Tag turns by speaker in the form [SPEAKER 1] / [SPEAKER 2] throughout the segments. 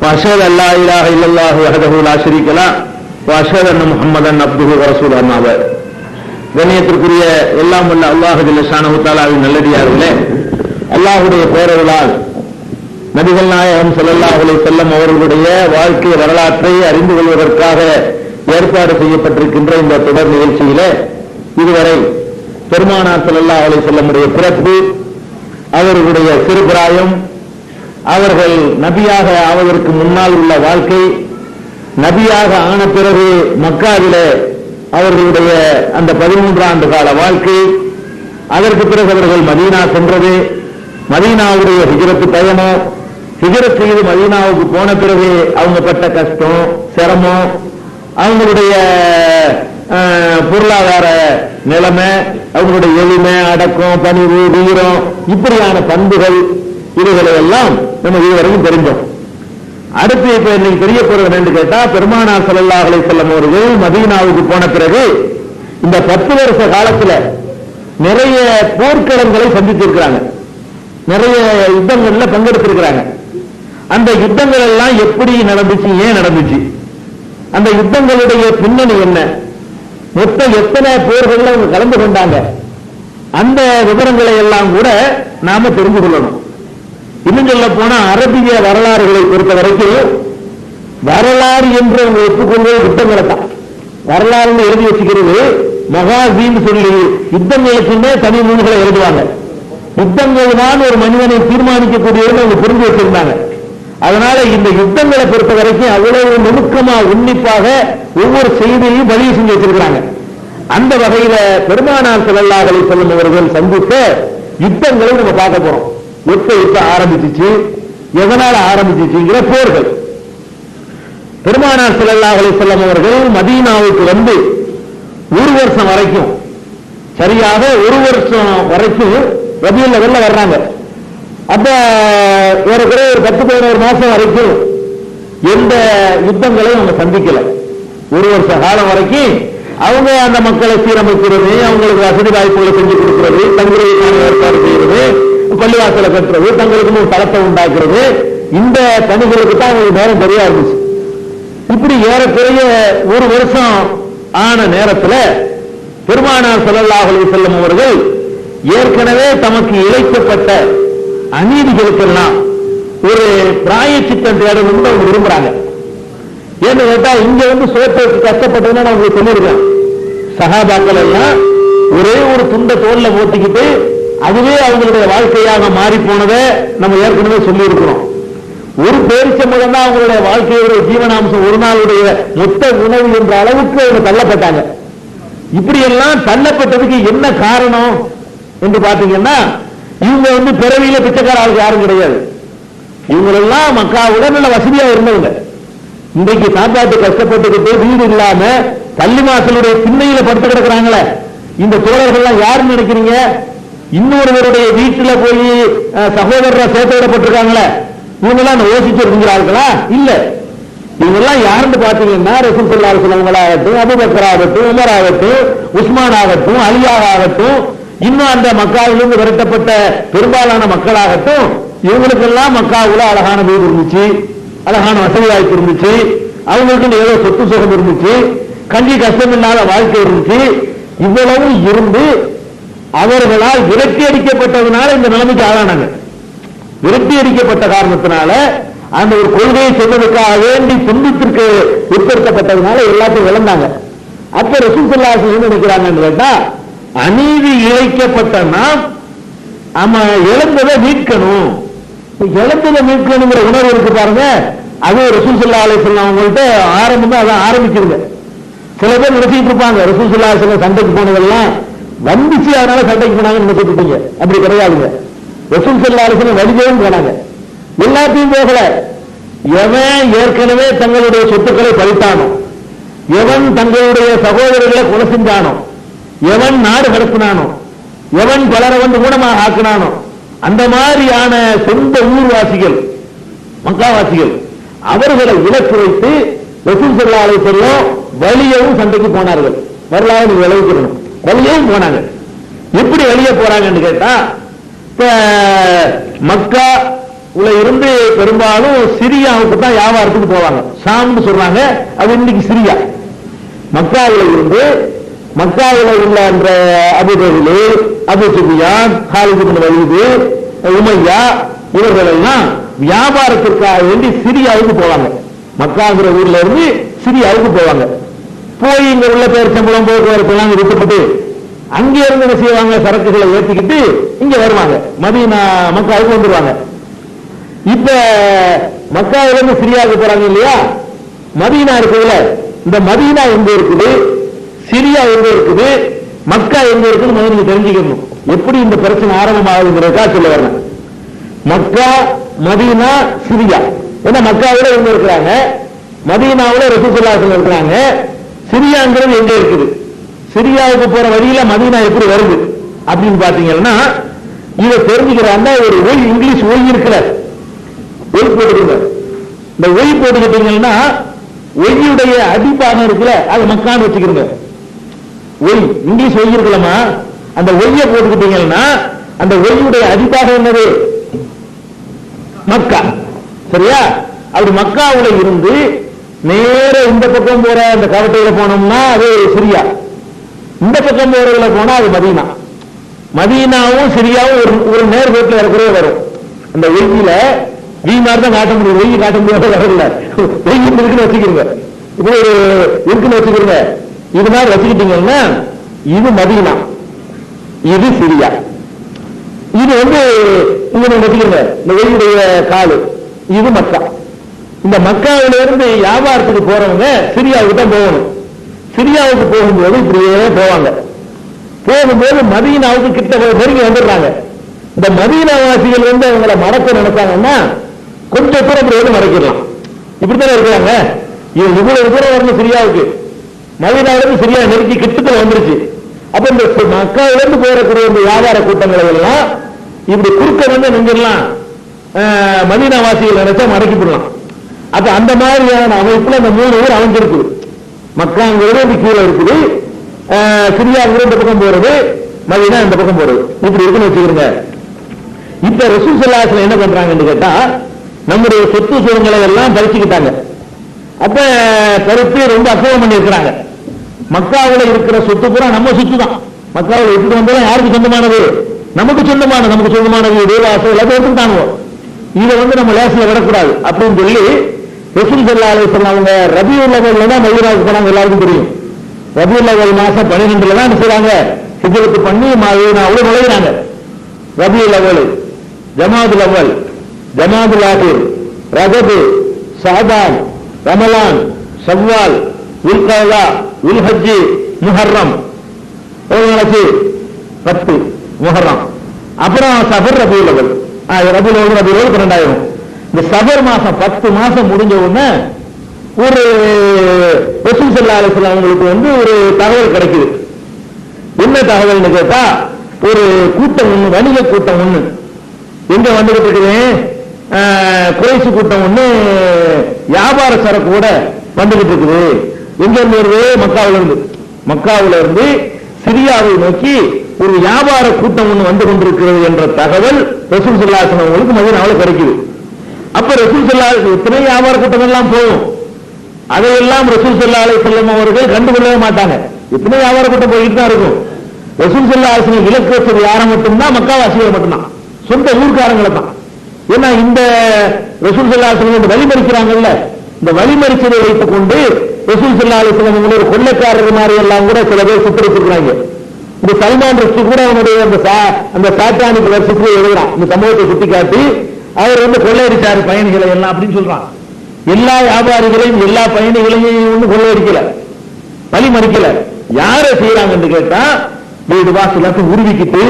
[SPEAKER 1] وأشهد أن لا إله إلا الله وحده لا شريك له وأشهد أن محمدا عبده ورسوله أما بعد. கண்ணியத்திற்குரிய எல்லாம் உள்ள அல்லாஹ் ஜல்ல ஷானஹு தஆலாவின் நல்லடியார்களே, அல்லாஹ்வுடைய பேரருளால் நபிகள் நாயகம் ஸல்லல்லாஹு அலைஹி வஸல்லம் அவர்களுடைய வாழ்க்கை வரலாற்றை அறிந்து கொள்வதற்காக ஏற்பாடு செய்யப்பட்டிருக்கின்ற இந்த தொடர் நிகழ்ச்சியிலே இதுவரை பெருமானார் ஸல்லல்லாஹு அலைஹி வஸல்லமுடைய பிறப்பு, அவர்களுடைய சிறுபிராயம், அவர்கள் நபியாக ஆவதற்கு முன்னால் உள்ள வாழ்க்கை, நபியாக ஆன பிறகு மக்காவிலே அவர்களுடைய அந்த 13 ஆண்டு கால வாழ்க்கை, அதற்கு பிறகு அவர்கள் மதீனா சென்றது, மதீனாவுடைய ஹிஜ்ரத் பயணம், ஹிஜ்ரத் செய்து மதீனாவுக்கு போன பிறகு அவங்க பட்ட கஷ்டம், சிரமம், அவங்களுடைய பொருளாதார நிலைமை, அவங்களுடைய எளிமை, அடக்கம், பணிவு, வீரம், இப்படியான பண்புகள், இதுகளை எல்லாம் நம்ம இதுவரைக்கும் தெரிஞ்சோம். அடுத்து இப்ப இன்னைக்கு தெரிய போறது என்னன்னு கேட்டா, பெருமானார் ஸல்லல்லாஹு அலைஹி வஸல்லம் அவர்கள் மதீனாவுக்கு போன பிறகு இந்த 10 வருஷ காலத்துல நிறைய போர்க்களங்களை சந்தித்திருக்கிறாங்க, நிறைய யுத்தங்கள்ல பங்கெடுத்திருக்கிறாங்க. அந்த யுத்தங்கள் எல்லாம் எப்படி நடந்துச்சு, ஏன் நடந்துச்சு, அந்த யுத்தங்களுடைய பின்னணி என்ன, மொத்தம் எத்தனை போர்கள்ல அவங்க கலந்து கொண்டாங்க, அந்த விவரங்களை எல்லாம் கூட நாம தெரிந்து கொள்ளணும். இன்னும் சொல்ல போனா அரபிய வரலாறுகளை பொறுத்த வரைக்கும் வரலாறு என்று அவங்க ஒப்புக்கொள்வது யுத்தங்களை தான். வரலாறுன்னு எழுதி வச்சுக்கிறது மகாசீன்னு சொல்லி யுத்தங்களுக்குமே தனி நூல்களை எழுதுவாங்க. யுத்தங்கள் தான் ஒரு மனிதனை தீர்மானிக்கக்கூடியது அவங்க புரிந்து வச்சிருந்தாங்க. அதனால இந்த யுத்தங்களை பொறுத்த வரைக்கும் அவ்வளவு நுணுக்கமா உன்னிப்பாக ஒவ்வொரு செய்தியையும் பதிவு செஞ்சு வச்சிருக்கிறாங்க. அந்த வகையில பெருமானார் ஸல்லல்லாஹு அலைஹி வஸல்லம் அவர்கள் சந்தித்த யுத்தங்களை நம்ம பார்க்க போறோம். எப்ப யுத்தம் ஆரம்பிச்சிச்சு, எதனால ஆரம்பிச்சிச்சுங்கிற போர்கள். பெருமானார் ஸல்லல்லாஹு அலைஹி வஸல்லம் அவர்கள் மதீனாவுக்கு வந்து 1 வருஷம் வரைக்கும், சரியாக 1 வருஷம் வரைக்கும் ரபியுல் அவல்ல வர்றாங்க. அப்ப ஏறக்குறைய ஒரு 10-11 மாசம் வரைக்கும் எந்த யுத்தங்களையும் அவங்க சந்திக்கல. 1 வருஷ காலம் வரைக்கும் அவங்க அந்த மக்களை சீரமைக்கிறது, அவங்களுக்கு வசதி வாய்ப்புகளை செஞ்சு கொடுக்கிறது, தங்குறதுக்கான ஏற்பாடு செய்யறது, பள்ளிவாசலை கட்டுறது, தங்களுக்கு ஒரு தளத்தை உண்டாக்குறது, இந்த பணிகளுக்கு தான் அவங்களுக்கு நேரம் சரியா இருந்துச்சு. இப்படி ஏறக்குறைய 1 வருஷம் ஆன நேரத்தில் பெருமானார் ஸல்லல்லாஹு அலைஹி வஸல்லம் அவர்கள் ஏற்கனவே தமக்கு இழைக்கப்பட்ட அநீதிகளுக்கெல்லாம் ஒரு பிராயச்சித்தம் தேடணும்னு அவங்க விரும்புறாங்க. ஏன்னு கேட்டா, இங்க வந்து சோற்றுக்கு கஷ்டப்பட்டதுன்னு நான் உங்களுக்கு சொல்லியிருக்கேன். சஹாபாக்கள் எல்லாம் ஒரே ஒரு துண்ட தோல்ல ஓட்டிக்கிட்டு அதுவே அவங்களுடைய வாழ்க்கையாக மாறி போனதை நம்ம ஏற்கனவே சொல்லி இருக்கிறோம். ஒரு பேரிச்சம்பழம் தான் அவங்களுடைய வாழ்க்கையுடைய ஜீவனாம்சம், ஒரு நாளுடைய மொத்த உணவு என்ற அளவுக்கு அவங்க தள்ளப்பட்டாங்க. இப்படி எல்லாம் தள்ளப்பட்டதுக்கு என்ன காரணம் என்று பாத்தீங்கன்னா, இவங்க வந்து பிறவியில பிச்சைக்கார ஆளுக்கு யாரும் கிடையாது. இவங்களெல்லாம் மக்காவுடன் நல்ல வசதியா இருந்தவங்க. இன்றைக்கு சாப்பாட்டு கஷ்டப்பட்டுக்கிட்டு வீடு இல்லாம பள்ளிவாசலுடைய திண்ணையில படுத்து கிடக்குறாங்களே, இந்த தோழர்கள்லாம் யாருன்னு நினைக்கிறீங்க? இன்னொருவருடைய வீட்டுல போய் சகோதரரை சேர்த்து விடப்பட்டிருக்காங்களே, இவங்கெல்லாம் யோசிச்சு இருக்கிறார்களா? இல்ல. இவங்கெல்லாம் யாருன்னு பாத்தீங்கன்னா, ரசூல் ஸல்லல்லாஹு அலைஹி வஸல்லம் ஆகட்டும், அபூபக்கர் ஆகட்டும், உமர் ஆகட்டும், உஸ்மான் ஆகட்டும், அலியாக ஆகட்டும், இன்னும் அந்த மக்காவிலிருந்து விரட்டப்பட்ட பெரும்பாலான மக்களாகட்டும், இவங்களுக்கெல்லாம் மக்காவுல அழகான வீடு இருந்துச்சு, அழகான வசதி வாய்ப்பு இருந்துச்சு, அவங்களுக்கு ஏதோ சொத்து சுகம் இருந்துச்சு, கஞ்சி கஷ்டம் இல்லாத வாழ்க்கை இருந்துச்சு. இவ்வளவு இருந்து அவர்களால் விரட்டி அடிக்கப்பட்டதுனால இந்த நிலைமைக்கு ஆளானாங்க. விரட்டி அடிக்கப்பட்ட காரணத்தினால அந்த ஒரு கொள்கையை சொல்வதற்காக வேண்டி துன்பத்திற்கு உட்படுத்தப்பட்டதுனால எல்லாத்தையும் இழந்தாங்க. அப்ப ரசூல் ஸல்லல்லாஹு அலைஹி வஸல்லம் நினைக்கிறாங்கன்னு கேட்டா, அநீதி இழைக்கப்பட்ட நாம் ஆமா இழந்ததை மீட்கணும், இழந்ததை மீட்கணுங்கிற உணர்வு இருக்கு பாருங்க. அது ரசூல் ஸல்லல்லாஹு அலைஹி வஸல்லம் அவங்கள்ட்ட ஆரம்பமா அதான் ஆரம்பிச்சிருங்க. சில பேர் நினைச்சிட்டு இருப்பாங்க, ரசூல் ஸல்லல்லாஹு அலைஹி வஸல்லம் சண்டைக்கு போனதெல்லாம் வந்துச்சு அதனால சண்டைக்கு போனாங்கன்னு நினைச்சிருப்பீங்க. அப்படி கிடையாதுங்க. ரசூல் ஸல்லல்லாஹு அலைஹி வஸல்லம் வழிபோயும் போனாங்க, எல்லாத்தையும் போகல. எவன் ஏற்கனவே தங்களுடைய சொத்துக்களை பறித்தானோ, எவன் தங்களுடைய சகோதரர்களை கொலை செஞ்சானோ, எவன் நாடு கடத்தினானோ, எவன் பலரை வந்து ஊனமாக ஆக்கினானோ, அந்த மாதிரியான சொந்த ஊர்வாசிகள், மக்காவாசிகள், அவர்களை இலக்கு வைத்து ரசூல் ஸல்லல்லாஹு அலைஹி வஸல்லம் வலியவும் சண்டைக்கு போனார்கள். வரலாறு விளைவிக்கணும், வலியவும் போனாங்க. எப்படி வெளியே போறாங்கன்னு கேட்டா, இப்ப மக்கா இருந்து பெரும்பாலும் சிரியாவுக்கு தான் வியாபாரத்துக்கு போவாங்க. ஷாம்னு சொல்றாங்க, அது இன்னைக்கு சிரியா. மக்காவில இருந்து மக்காவில உள்ள அந்த Abu Jahl, Abu Sufyan, Khalid ibn Walid, Umayya இவர்கள் எல்லாம் வியாபாரத்திற்காக வேண்டி சிரியாவுக்கு போவாங்க. மக்காங்கிற ஊர்ல இருந்து சிரியாவுக்கு போவாங்க. போய் இங்க உள்ள பேரிச்சம்பளம் போக்குவரத்து எல்லாம் விட்டுப்பட்டு அங்கே இருந்து என்ன செய்வாங்க, சரக்குகளை ஏற்றிக்கிட்டு இங்க வருவாங்க, மதீனா மக்காவுக்கு வந்துருவாங்க. இப்ப மக்காவில இருந்து சிரியாவுக்கு போறாங்க இல்லையா, மதீனா இருக்குதுல, இந்த மதீனா எங்க இருக்குது, சிரியா எங்க இருக்குது, மக்கா எங்க இருக்குன்னு முதல்ல நீங்க தெரிஞ்சுக்கணும். எப்படி இந்த பிரச்சனை ஆரம்பமாகுதுங்கிறதா சொல்ல வரேன். மக்கா, மதீனா, சிரியா. ஏன்னா மக்காவில இவங்க இருக்கிறாங்க, மதீனாவுல ரசூலுல்லாஹி ஸல்லல்லாஹு அலைஹி இருக்கிறாங்க. சிரியாங்கிறது எங்க இருக்குது, சிரியாவுக்கு போற வழியில மதீனா எப்படி வருது அப்படின்னு பாத்தீங்கன்னா, இதை தெரிஞ்சுக்கிறாங்க. ஒரு ஒய், இங்கிலீஷ் ஒய் இருக்குல்ல, ஒய் போட்டுக்கோங்க. இந்த ஒய் போட்டுக்கிட்டீங்கன்னா ஒய்யுடைய அடிப்பாகம் இருக்குல்ல, அது மக்கான்னு வச்சுக்கிறோங்க. ஒய், இங்கிலீஷ் ஒய் இருக்கலாமா, அந்த ஒய்ய போட்டுக்கிட்டீங்கன்னா அந்த ஒய்யுடைய அடிப்பாகம் என்னது, மக்கா. சரியா? அப்படி மக்காவுல இருந்து நேர இந்த பக்கம் போற அந்த கவட்டையில போனோம்னா அது சிரியா, இந்த பக்கம் போறதுல போனா அது மதீனா. மதீனாவும் சிரியாவும் ஒரு நேர் ரோட்ல இருக்கிறதே வரும். அந்த ஒய்யில வீ மாதிரி தான் காட்ட முடியும், ஒய்யை காட்ட முடியாத வரல. ஒய் இருக்குன்னு வச்சுக்கிறீங்க, இப்படி ஒரு இருக்குன்னு வச்சுக்கிறீங்க, இது மாதிரி வச்சுக்கிட்டீங்கன்னா இது மதீனா, இது சிரியா. இது இங்க வச்சுக்கிறீங்க, இந்த ஒய்யுடைய காலு, இது மக்கா. இந்த மக்காவில இருந்து வியாபாரத்துக்கு போறவங்க சிரியாவுக்கு தான் போகணும். சிரியாவுக்கு போகும்போது இப்படியே போவாங்க. போகும்போது மதீனாவுக்கு கிட்ட நெருங்கி வந்துடுறாங்க. இந்த மதீனாவாசிகள் அவங்களை மறக்க நினைச்சாங்கன்னா கொஞ்சம் தூரம் இப்படி மறைக்கலாம். இப்படித்தானே இருக்கிறாங்க. இவ்வளவு தூரம் வரணும் சிரியாவுக்கு, மதீனாவில இருந்து சிரியா நெருக்கி கிட்டத்துல வந்துருச்சு. அப்ப இந்த மக்காவில இருந்து போறக்கூடிய இந்த வியாபார கூட்டங்களை எல்லாம் இப்படி குறுக்க நின்றுலாம் மதீனாவாசிகள் நினைச்சா மறைக்கப்படலாம். அப்ப அந்த மாதிரியான அமைப்புல இந்த 3 ஊர் அமைஞ்சிருக்கு. மக்காங்கிறது கீழே இருக்குது, சிரியாங்கிறது இந்த பக்கம் போறது, மதீனா இந்த பக்கம் போறது, இப்படி இருக்குன்னு வச்சுக்கிறீங்க. இப்ப ரசூல் ஸல்லல்லாஹு அலைஹி வஸல்லம் என்ன பண்றாங்கன்னு கேட்டா, நம்முடைய சொத்து சுகங்களை எல்லாம் பறிச்சுக்கிட்டாங்க. அப்ப பறித்து ரொம்ப அக்கிரமம் பண்ணி இருக்கிறாங்க. மக்காவுல இருக்கிற சொத்து பூரா நம்ம சொத்து தான். மக்காவுல எடுத்துட்டு வந்தாலும் யாருக்கு சொந்தமானது, நமக்கு சொந்தமானது. நமக்கு சொந்தமானது தேவாசம் எல்லாத்தையும் எடுத்துட்டாங்க. இதை நம்ம லேசில விடக்கூடாது அப்படின்னு சொல்லி ரசூல் ஸல்லல்லாஹு அலைஹி வஸல்லம் அவங்க ரபியுல் அவ்வல்ல தான் மதீனாவுக்கு போனாங்க. எல்லாருக்கும் தெரியும், ரபியுல் அவ்வல் மாசம் 12ல தான் என்ன செய்றாங்க, ஹிஜ்ரத் பண்ணி மதீனாவுல நுழையிறாங்க. ரபியுல் அவ்வல், ஜமாதுல் அவ்வல், ஜமாதுல் ஆகிர், ரஜப், ஷஅபான், ரமலான், ஷவ்வால், உல்கஅதா, உல்ஹஜ், முஹர்ரம், 10 முஹர்ரம், அப்புறம் சஃபர், ரபியுல் அவ்வல், ரபியுல் அவ்வல் 12 இந்த சஃபர் மாசம் 10 மாசம் முடிஞ்ச உடனே ஒரு ரசூல் ஸல்லல்லாஹு அலைஹி வஸல்லம் அவங்களுக்கு ஒரு தகவல் கிடைக்குது. என்ன தகவல்னு கேட்டா, ஒரு கூட்டம் ஒண்ணு, வணிக கூட்டம் ஒண்ணு எங்க வந்துகிட்டு இருக்குது, குறைசி கூட்டம் ஒண்ணு வியாபார சரக்கு கூட வந்துகிட்டு இருக்குது. எங்க இருந்து வருது, மக்காவில இருந்து சிரியாவை நோக்கி ஒரு வியாபார கூட்டம் ஒண்ணு வந்து கொண்டிருக்கிறது என்ற தகவல் ரசூல் ஸல்லல்லாஹு அலைஹி வஸல்லம் அவங்களுக்கு மதீனாவுல கிடைக்குது. அப்ப ரசூல் ஸல்லல்லாஹு அலைஹி வஸல்லம் எத்தனை வியாபார கூட்டம் எல்லாம் போகும், அதையெல்லாம் ரசூல் ஸல்லல்லாஹு அலைஹி வஸல்லம் அவர்கள் கண்டுகொள்ளவே மாட்டாங்க. எத்தனை வியாபார கூட்டம் போயிட்டு தான் இருக்கும். ரசூல் ஸல்லல்லாஹு அலைஹி வஸல்லம் விலக்கு வச்சது யாரை மட்டும்தான், மக்காவாசிகள் மட்டும்தான், சொந்த ஊர்க்காரங்களை தான். ஏன்னா இந்த ரசூல் ஸல்லல்லாஹு அலைஹி வஸல்லம் வழிமறிக்கிறாங்கல்ல, இந்த வழிமறிச்சதை வைத்துக் கொண்டு ரசூல் ஸல்லல்லாஹு அலைஹி வஸல்லம் ஒரு கொள்ளைக்காரர் மாதிரி எல்லாம் கூட சில பேர் சித்தரிச்சிருக்கிறாங்க. இந்த சல்மான் ருஷ்டி கூட அவனுடைய அந்த சாத்தானிக் வருஷத்துல எழுதுறான், இந்த சம்பவத்தை சுட்டி காட்டி அவர் கொள்ளையடிச்சாரு பயணிகளை எல்லாம் அப்படின்னு சொல்றான். எல்லா வியாபாரிகளையும் எல்லா பயணிகளையும் ஒண்ணு கொள்ளையடிக்கல, வழி மறிக்கல. யார செய்யறாங்கன்னு கேட்டா, வீடு வாசல் எல்லாத்தையும் உருவிக்கிட்டு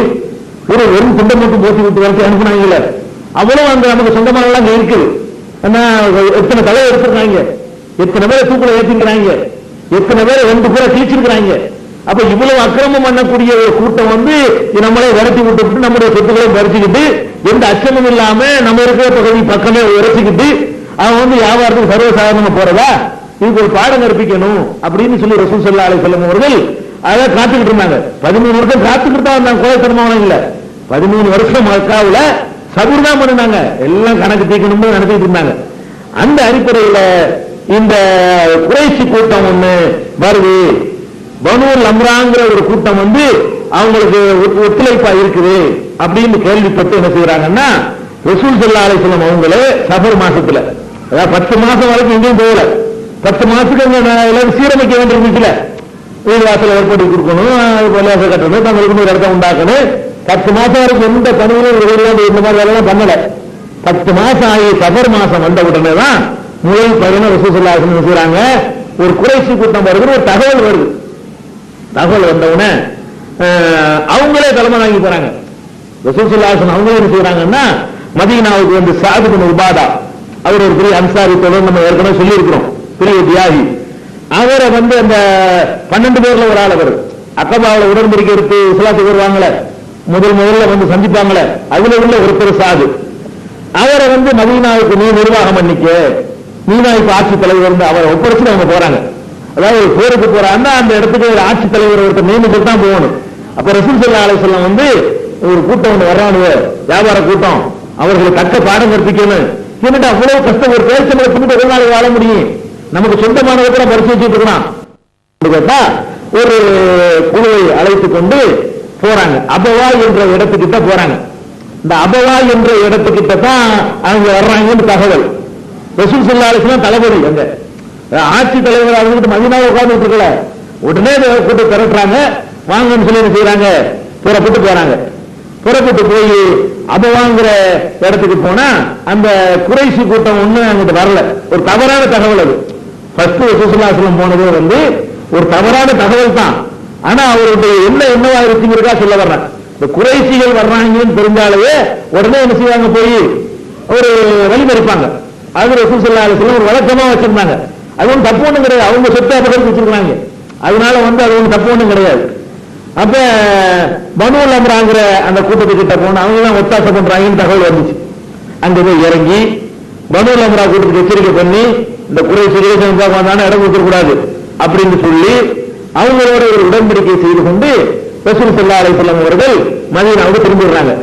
[SPEAKER 1] ஒரு குண்டம் மட்டும் போட்டி விட்டு வரைக்கும் அனுப்புனாங்கல்ல, அவ்வளவு அந்த நமக்கு சொந்தமான எல்லாம் இருக்குது. எத்தனை தலை எடுத்துருக்காங்க, எத்தனை பேரை தூக்குல ஏற்றிருக்கிறாங்க, எத்தனை பேரை 2 பேரை தீச்சிருக்கிறாங்க. அப்ப இவ்வளவு அக்கிரமம் பண்ணக்கூடிய ஒரு கூட்டம் நம்மளே விரட்டி விட்டு நம்முடைய சொத்துக்களை பறிச்சுக்கிட்டு எந்த அச்சமும் இல்லாம நம்ம இருக்கிற பகுதி பக்கமே உரைச்சிக்கிட்டு அவன் வியாபாரத்துக்கு சர்வசாதாரணமா போறதா, இதுக்கு ஒரு பாடம் கற்பிக்கணும் அப்படின்னு சொல்லி ரசூல் ஸல்லல்லாஹு அலைஹி வஸல்லம் அவர்கள் அதை காத்துக்கிட்டு இருந்தாங்க. 13 வருஷம் காத்துக்கிட்டு தான் இருந்தாங்க. கோயத்தனமான இல்ல, 13 வருஷம் மக்காவுல சபூர் தான் பண்ணினாங்க, எல்லாம் கணக்கு தீர்க்கணும்னு நினைச்சிட்டு இருந்தாங்க. அந்த அடிப்படையில் இந்த குறைஷி கூட்டம் ஒண்ணு வருது, பனூல் அம்ராங்கிற ஒரு கூட்டம் வந்து அவங்களுக்கு ஒத்துழைப்பா இருக்குது அப்படின்னு கேள்விப்பட்டு என்ன செய்யறாங்கன்னா, ரசூல் ஸல்லல்லாஹு அலைஹி வஸல்லம் அவங்களே சஃபர் மாசத்துல, அதாவது 10 மாசம் வரைக்கும் எங்கேயும் போகல, 10 மாசத்துக்கு எல்லாரும் சீரமைக்க வேண்டியிருந்துச்சுல, வீடு வாசல் ஏற்படுத்தி கொடுக்கணும், கொலையாசை கட்டணும், தங்களுக்கு ஒரு இடத்த உண்டாக்கணும். 10 மாசம் வரைக்கும் எந்த பணியிலும் இந்த மாதிரி வேலையெல்லாம் பண்ணல. 10 மாசம் ஆகி சஃபர் மாசம் வந்த உடனே தான் முதல் பயணம் ரசூல் ஸல்லல்லாஹு அலைஹி வஸல்லம் செய்றாங்க. ஒரு குறைஷி கூட்டம் வருது, ஒரு தகவல் வருது. தகவல் வந்த உடனே அவங்களே தலைமை வாங்கி போறாங்க. ரசூல் ஸல்லல்லாஹு அலைஹி வஸல்லம் அவங்களே என்ன செய்றாங்கன்னா, மதீனாவுக்கு வந்து சஅத் இப்னு உபாதா, அவர் ஒரு பெரிய அன்சாரி தோழர், நம்ம ஏற்கனவே சொல்லி இருக்கிறோம், பெரிய தியாகி. அவரை வந்து அந்த 12 பேர்ல ஒரு ஆள், அவர் அக்கபாவில் உடன்படிக்கை எடுத்து இஸ்லாத்துக்கு வருவாங்களே, முதல்ல வந்து சந்திப்பாங்களே, அதுல உள்ள ஒருத்தர் சாது. அவரை வந்து மதீனாவுக்கு நீ நிர்வாகம் பண்ணிக்க, நீனா இப்ப ஆட்சி தலைவர் வந்து அவரை ஒப்படைச்சு அவங்க போறாங்க. அதாவது ஒரு போருக்கு போறாங்கன்னா அந்த இடத்துக்கு ஒரு ஆட்சி தலைவர் ஒருத்தர் நியமிச்சு தான் போகணும். அப்ப ரசூல் ஸல்லல்லாஹு அலைஹி வஸல்லம் வந்து ஒரு கூட்டம் ஒன்று வர்றானுங்க, வியாபார கூட்டம், அவர்களை தக்க பாடம் கற்பிக்கணும். என்னடா அவ்வளவு கஷ்டம், ஒரு பேச்சமலை தின்னுட்டு ஒரு நாள் வாழ முடியும், நமக்கு சொந்தமானதை கூட பரிசு வச்சுட்டு இருக்கலாம் கேட்டா, ஒரு குழுவை அழைத்துக் கொண்டு போறாங்க. அபவா என்ற இடத்துக்கிட்ட போறாங்க. இந்த அபவா என்ற இடத்துக்கிட்ட தான் அவங்க வர்றாங்கன்னு தகவல். ரசூல் ஸல்லல்லாஹு அலைஹி வஸல்லம் தளபதி, அங்க ஆட்சி தலைவர் அவங்ககிட்ட மதீனாவை உட்கார்ந்துட்டு இருக்கல, உடனே கூட்டு திரட்டுறாங்க, வாங்கன்னு சொல்லி என்ன செய்யறாங்க, புறப்பட்டு போறாங்க. புறப்பட்டு போய் அபவாங்கிற இடத்துக்கு போனா அந்த குறைஷி கூட்டம் ஒண்ணு அங்கிட்டு வரல. ஒரு தவறான தகவல் அது. ஃபர்ஸ்ட் ரசூல் ஸல்லல்லாஹு அலைஹி வஸல்லம் போனது வந்து ஒரு தவறான தகவல் தான். ஆனா அவருடைய என்னவா இருக்குங்கிறதா சொல்ல வர்றேன். இந்த குறைஷிகள் வர்றாங்கன்னு தெரிஞ்சாலே உடனே என்ன செய்வாங்க, போய் ஒரு வழிமறிப்பாங்க. அது ரசூல் ஸல்லல்லாஹு அலைஹி வஸல்லம் ஒரு வழக்கமா வச்சிருந்தாங்க. அது ஒன்றும் தப்பு ஒண்ணும் கிடையாது, அவங்க சொத்தை அபகரிச்சு வச்சிருக்காங்க, அதனால வந்து அது ஒன்றும் தப்பு ஒண்ணும் கிடையாது. அப்ப பனூல் அம்ராங்கிற அந்த கூட்டத்துக்கிட்ட போன அவங்க தான் ஒத்தாசை பண்றாங்கன்னு தகவல் வந்துச்சு. அங்க போய் இறங்கி பனூல் அம்ரா கூட்டத்துக்கு எச்சரிக்கை பண்ணி, இந்த குறைஷிகளை வந்தானே இடம் கொடுக்க கூடாது அப்படின்னு சொல்லி அவங்களோட ஒரு உடன்படிக்கை செய்து கொண்டு ரசூல் ஸல்லல்லாஹு அலைஹி வஸல்லம் அவர்கள் மதீனாவுக்கு திரும்பிடுறாங்க.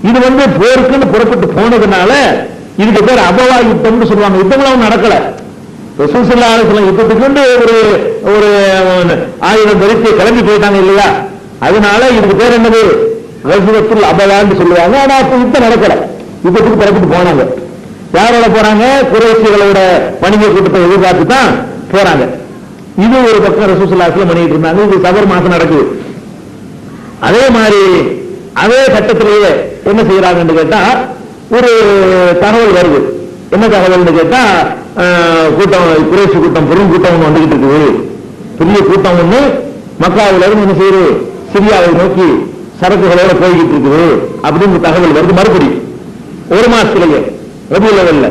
[SPEAKER 1] இது வந்து போருக்குன்னு புறப்பட்டு போனதுனால இதுக்கு பேர் அபவா யுத்தம்னு சொல்லுவாங்க. யுத்தம்லாம் நடக்கல. ரசூல் ஸல்லல்லாஹு அலைஹி வஸல்லம் யுத்தத்துக்கு ஒரு ஆயுதம் தரித்து கிளம்பி போயிட்டாங்க இல்லையா, அதனால இதுக்கு பேர் என்னது, கஸ்வத்துல் அபவான்னு சொல்லுவாங்க. ஆனா அப்ப யுத்தம் நடக்கல, யுத்தத்துக்கு புறப்பட்டு போனாங்க. யாரோட போறாங்க, குறைஷிகளோட வணிக கூட்டத்தை எதிர்பார்த்து தான் போறாங்க. இது ஒரு பக்கம் ரசூல் ஸல்லல்லாஹு அலைஹி வஸல்லம் பண்ணிட்டு இருந்தாங்க. இது சஃபர் மாசம் நடக்குது. அதே மாதிரி அதே கட்டத்திலேயே என்ன செய்யறாங்கன்னு கேட்டா, ஒரு தகவல் வருது. என்ன தகவல்னு கேட்டா, கூட்டம் குறைஷி கூட்டம் பெரும் கூட்டம் ஒன்று வந்துகிட்டு இருக்குது, பெரிய கூட்டம் ஒண்ணு மக்காவில இருந்து என்ன செய்யுது, சிரியாவை நோக்கி சரக்குகளோட போய்கிட்டு இருக்குது அப்படின்னு தகவல் வருது. மறுபடி ஒரு மாசத்திலேயே ரபியுல் அவ்வல்ல.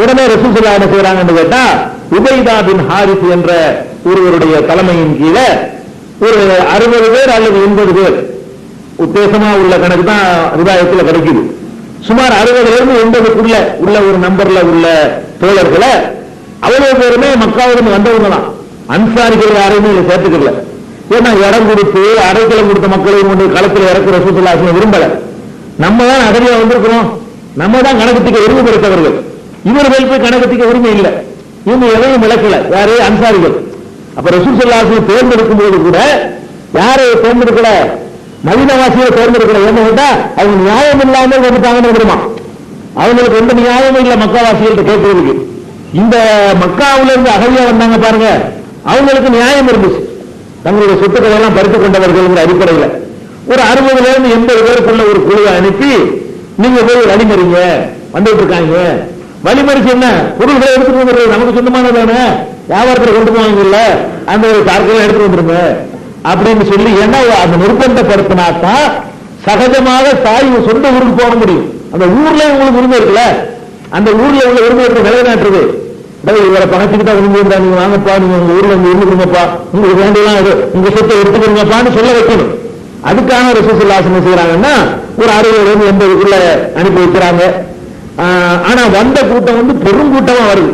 [SPEAKER 1] உடனே ரசூல் ஸல்லல்லாஹு அலைஹி வஸல்லம் என்ன செய்யறாங்கன்னு கேட்டா, உபைதா பின் ஹாரிஸ் என்ற ஒருவருடைய தலைமையின் கீழே ஒரு 60 பேர் அல்லது 80 பேர், உத்தேசமா உள்ள கணக்கு தான் ரிவாயத்துல கிடைக்குது, சுமார் 60 இருந்து 80க்குள்ள உள்ள ஒரு நம்பர்ல உள்ள தோழர்களை, அவ்வளவு பேருமே மக்காவிலிருந்து வந்தவங்க தான், அன்சாரிகள் யாரையுமே இதை சேர்த்துக்கல. ஏன்னா இடம் கொடுத்து அடைக்கலம் கொடுத்த மக்களையும் கொண்டு களத்தில் இறக்குற ரசூல் ஸல்லல்லாஹு அலைஹி வஸல்லம் விரும்பல. நம்ம தான் அகதியா வந்திருக்கிறோம், நம்ம தான் கணக்கத்துக்கு உரிமை பெற்றவர்கள், இவர்கள் போய் கணக்கத்துக்கு உரிமை இல்லை, இவங்க எதையும் விளக்கல, யாரு, அன்சாரிகள். அப்ப ரசூல் ஸல்லல்லாஹு அலைஹி வஸல்லம் தேர்ந்தெடுக்கும் போது கூட யாரை தேர்ந்தெடுக்கல, மதீனாவாசியை தேர்ந்தெடுக்கல. என்ன கேட்டா அவங்க நியாயம் இல்லாமல் வந்துட்டாங்கன்னு தெரியுமா, அவங்களுக்கு எந்த நியாயமும் இல்லை மக்காவாசிகள்கிட்ட கேட்கறதுக்கு. இந்த மக்காவில இருந்து அகதியா வந்தாங்க பாருங்க, அவங்களுக்கு நியாயம் இருந்துச்சு, தங்களுடைய சொத்துக்களை எல்லாம் பறித்துக் கொண்டவர்கள் அடிப்படையில் ஒரு 60 இருந்து 80 பேருக்குள்ள ஒரு குழுவை அனுப்பி, நீங்க போய் வழிமறிங்க, வந்துட்டு இருக்காங்க, வழிமறிச்சு என்ன பொருள்களை எடுத்துட்டு வந்துடுறது, நமக்கு சொந்தமானதானே, வியாபாரத்தில் கொண்டு போவாங்க இல்ல, அந்த ஒரு கார்களை எடுத்துட்டு வந்துருங்க அப்படின்னு சொல்லி, ஏன்னா அந்த நிர்பந்தப்படுத்தினாத்தான் சகஜமாக தாய் சொந்த ஊருக்கு போக முடியும். அந்த ஊர்ல உங்களுக்கு உரிமை இருக்குல்ல, அந்த ஊர்ல உள்ள உரிமை இருக்கு நிலைநாட்டுறது. இவரை பணத்துக்கிட்ட உரிமை இருந்தா நீங்க வாங்கப்பா, நீங்க உங்க ஊர்ல இருந்து இருந்துருங்கப்பா, உங்களுக்கு வேண்டியெல்லாம் உங்க சொத்தை எடுத்துக்கிறீங்கப்பான்னு சொல்ல வைக்கணும். அதுக்காக ரசூல் ஸல்லல்லாஹு அலைஹி வஸல்லம் செய்யறாங்கன்னா ஒரு 60 இருந்து 80க்குள்ள அனுப்பி வைக்கிறாங்க. ஆனா வந்த கூட்டம் வந்து பெரும் கூட்டமா வருது,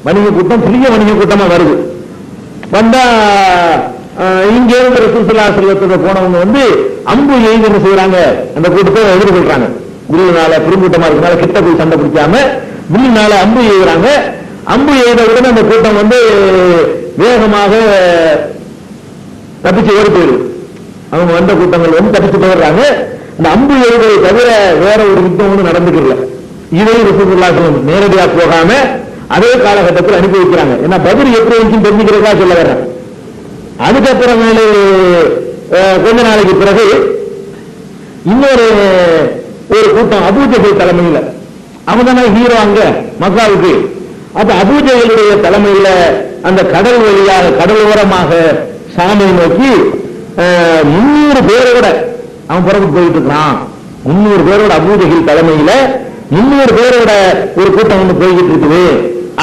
[SPEAKER 1] வணிக கூட்டம், பெரிய வணிக கூட்டமா வருது. வந்தா இங்க இருந்து ரசூல் ஸல்லல்லாஹு அலைஹி வஸல்லம் போனவங்க வந்து அம்பு எய்து என்ன செய்யறாங்க, அந்த கூட்டத்தை எதிர்கொள்றாங்க. வில்லுனால பெருங்கூட்டமா இருக்கனால கிட்ட போய் சண்டை பிடிக்காம வில்லுனால அம்பு எய்கிறாங்க. அம்பு எய்த உடனே அந்த கூட்டம் வந்து வேகமாக தப்பிச்சு ஓடி போயிடுது. அவங்க வந்த கூட்டங்கள் வந்து தப்பிச்சு போயிடுறாங்க. அந்த அம்பு எய்வதை தவிர வேற ஒரு யுத்தம் ஒன்றும் நடந்துக்கல. இதையும் ரசூலுல்லாஹி ஸல்லல்லாஹு அலைஹி வஸல்லம் நேரடியா போகாம அதே காலகட்டத்தில் அனுப்பி வைக்கிறாங்க. ஏன்னா பதில் எப்படி இருந்துச்சு தெரிஞ்சுக்கிறதா சொல்ல வர்றேன். அதுக்கப்புறம் கொஞ்ச நாளைக்கு பிறகு இன்னொரு ஒரு கூட்டம் அபூஜஹல் தலைமையில, அவங்க தானே ஹீரோ அங்க மக்காவுக்கு. அப்ப அபூஜஹலுடைய தலைமையில அந்த கடல் வழியாக கடல் ஓரமாக சாமை நோக்கி 300 பேரோட அவன் புறப்பட்டு போயிட்டு இருக்கான். 300 பேரோட அபூஜஹல் தலைமையில 300 பேரோட ஒரு கூட்டம் ஒன்று போய்கிட்டு இருக்குது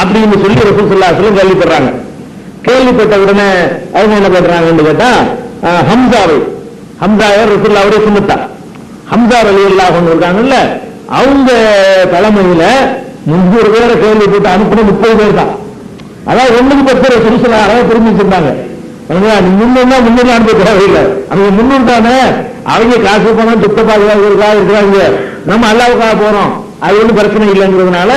[SPEAKER 1] அப்படின்னு சொல்லி ரசூல் ஸல்லல்லாஹு அலைஹி வஸல்லம் கேள்விப்படுறாங்க. கேள்விப்பட்ட உடனே அவங்க என்ன பண்றாங்கன்னு கேட்டா, ஹம்சா ரசூலுல்லாஹ்வுடைய சுன்னத்தா ஹம்சா ரலியல்லாஹு அன்ஹு இருக்காங்கல்ல, அவங்க தலைமையில 300 பேரை கேள்விப்பட்டு அனுப்பின 30 பேர் தான். அதாவது 1 ரசூல் ஸல்லல்லாஹு அலைஹி வஸல்லம் திரும்பி வச்சிருந்தாங்க. முன்னா முன்னூறு அனுப்ப தேவையில்லை, அவங்க 300 தானே, அவங்க காசு பணம் சுத்த பாதுகாப்புக்காக இருக்கிறாங்க, நம்ம அல்லாவுக்காக போறோம், அது ஒன்றும் பிரச்சனை இல்லைங்கிறதுனால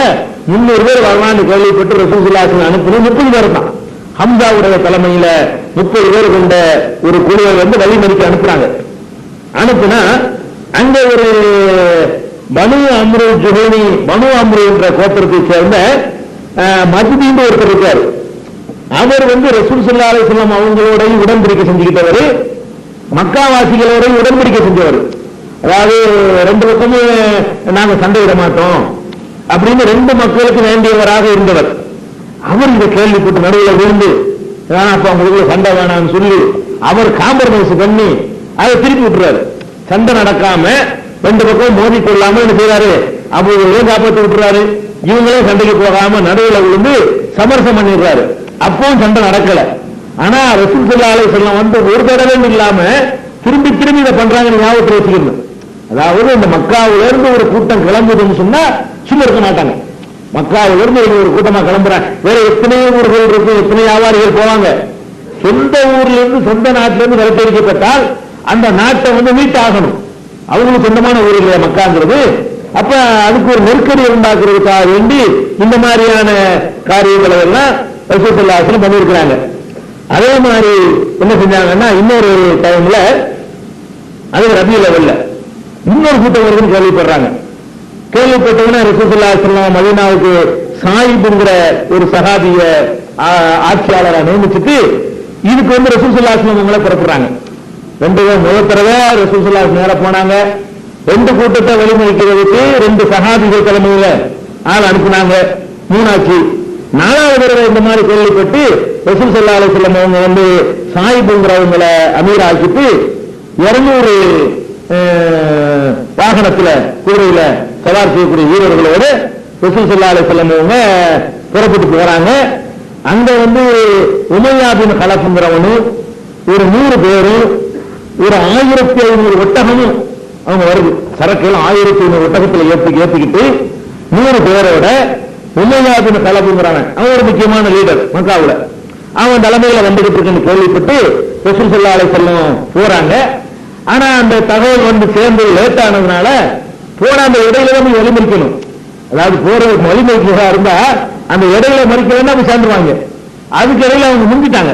[SPEAKER 1] 300 பேர் வரலான்னு கேள்விப்பட்டு ரசூல் ஸல்லல்லாஹு அலைஹி வஸல்லம் அனுப்பின 30 பேர் தான். ஹம்சாவுடைய தலைமையில 30 பேர் கொண்ட ஒரு குழுவை வந்து வழிமறிக்க அனுப்புறாங்க. அனுப்புனா அங்க ஒரு பனு அம்ரு ஜுஹைனி, பனு அம்ரு என்ற கோத்திரத்தை சேர்ந்த மஜ்தீன் ஒருத்தர் இருக்காரு. அவர் வந்து ரசூல் ஸல்லல்லாஹு அலைஹி வஸல்லம் அவங்களோட உடன்படிக்கை செஞ்சுக்கிட்டவர், மக்காவாசிகளோட உடன்படிக்கை செஞ்சவர். அதாவது 2 பக்கமும் நாங்க சண்டையிட மாட்டோம் அப்படின்னு 2 மக்களுக்கு வேண்டியவராக இருந்தவர். அவர் இந்த கேள்விப்பட்டு நடுவில் விழுந்து அப்ப அவங்களுக்கு சண்டை வேணாம்னு சொல்லி அவர் காம்ப்ரமைஸ் பண்ணி அதை திருப்பி விட்டுறாரு. சண்டை நடக்காம 2 பக்கம் மோதி கொள்ளாம என்ன செய்யறாரு, அவங்களையும் காப்பாற்றி விட்டுறாரு, இவங்களே சண்டைக்கு போகாம நடுவில் விழுந்து சமரசம் பண்ணிடுறாரு. அப்பவும் சண்டை நடக்கல. ஆனா ரசூல் ஸல்லல்லாஹு அலைஹி வஸல்லம் வந்து ஒரு தடவை இல்லாம திரும்பி திரும்பி இதை பண்றாங்கன்னு ஞாபகத்தில் வச்சுக்கணும். அதாவது இந்த மக்காவில இருந்து ஒரு கூட்டம் கிளம்புதுன்னு சொன்னா சும்மா இருக்க மாட்டாங்க. மக்காவில இருந்து ஒரு கூட்டமா கிளம்புறாங்க, வேற எத்தனையோ ஊர்கள் இருக்கு, எத்தனை வியாபாரிகள் போவாங்க. சொந்த ஊர்ல இருந்து சொந்த நாட்டில இருந்து விலக்கடிக்கப்பட்டால் அந்த நாட்டை வந்து மீட்டாகணும். அவங்களுக்கு சொந்தமான ஊர் இல்லையா மக்காங்கிறது. அப்ப அதுக்கு ஒரு நெருக்கடி உண்டாக்குறதுக்காக வேண்டி இந்த மாதிரியான காரியங்களை எல்லாம் ரசூல் ஸல்லல்லாஹு அலைஹி வஸல்லம் பண்ணியிருக்கிறாங்க. அதே மாதிரி என்ன செஞ்சாங்கன்னா இன்னொரு டைம்ல அது ரபியுல் அவ்வல்ல இன்னொரு கூட்டம் வருதுன்னு கேள்விப்படுறாங்க. கேள்விப்பட்டவன ரசூல் ஸல்லல்லாஹு அலைஹி வஸல்லம் மதீனாவுக்கு சாயிப்ங்கிற ஒரு சஹாபிய ஆட்சியாளரை நியமிச்சுட்டு இதுக்கு வந்து ரசூல் ஸல்லல்லாஹு அலைஹி வஸல்லம் அவங்கள புறப்படுறாங்க. 2 முதல் தடவை ரசூல் ஸல்லல்லாஹு அலைஹி வஸல்லம் நேரா போனாங்க. 2 கூட்டத்தை வழிமறிக்கிறதுக்கு 2 சஹாபிகள் தலைமையில ஆள் அனுப்பினாங்க. 3ஆச்சு. 4வது தடவை இந்த மாதிரி கேள்விப்பட்டு ரசூல் ஸல்லல்லாஹு அலைஹி வஸல்லம் அவங்க வந்து சாயிப்ங்கிறவங்கள அமீர் ஆக்கிட்டு 200 வாகனத்துல கூடையில சவார் செய்யக்கூடிய வீரர்களோடு ரசூல் ஸல்லல்லாஹு அலைஹி வஸல்லம் அவங்க புறப்பட்டு போறாங்க. அங்க வந்து உமையா பின் கலஃப்ங்கிறவனு ஒரு 100 பேரும் ஒரு 1500 ஒட்டகமும் அவங்க வருது. சரக்குகள் 1500 ஒட்டகத்துல ஏற்றிக்கிட்டு 100 பேரோட உமையா பின் கலஃப்ங்கிறவன் அவன் ஒரு முக்கியமான லீடர் மக்காவுல, அவன் தலைமையில வந்துகிட்டு இருக்குன்னு கேள்விப்பட்டு ரசூல் ஸல்லல்லாஹு அலைஹி வஸல்லம் போறாங்க. ஆனா அந்த தகவல் வந்து சேர்ந்து லேட் ஆனதுனால போன அந்த இடையில தான் வழிமறிக்கணும். அதாவது போற வழிமறிக்கிறதா இருந்தா அந்த இடையில மறிக்கலன்னா அவங்க சேர்ந்துருவாங்க. அதுக்கு இடையில அவங்க முந்திட்டாங்க.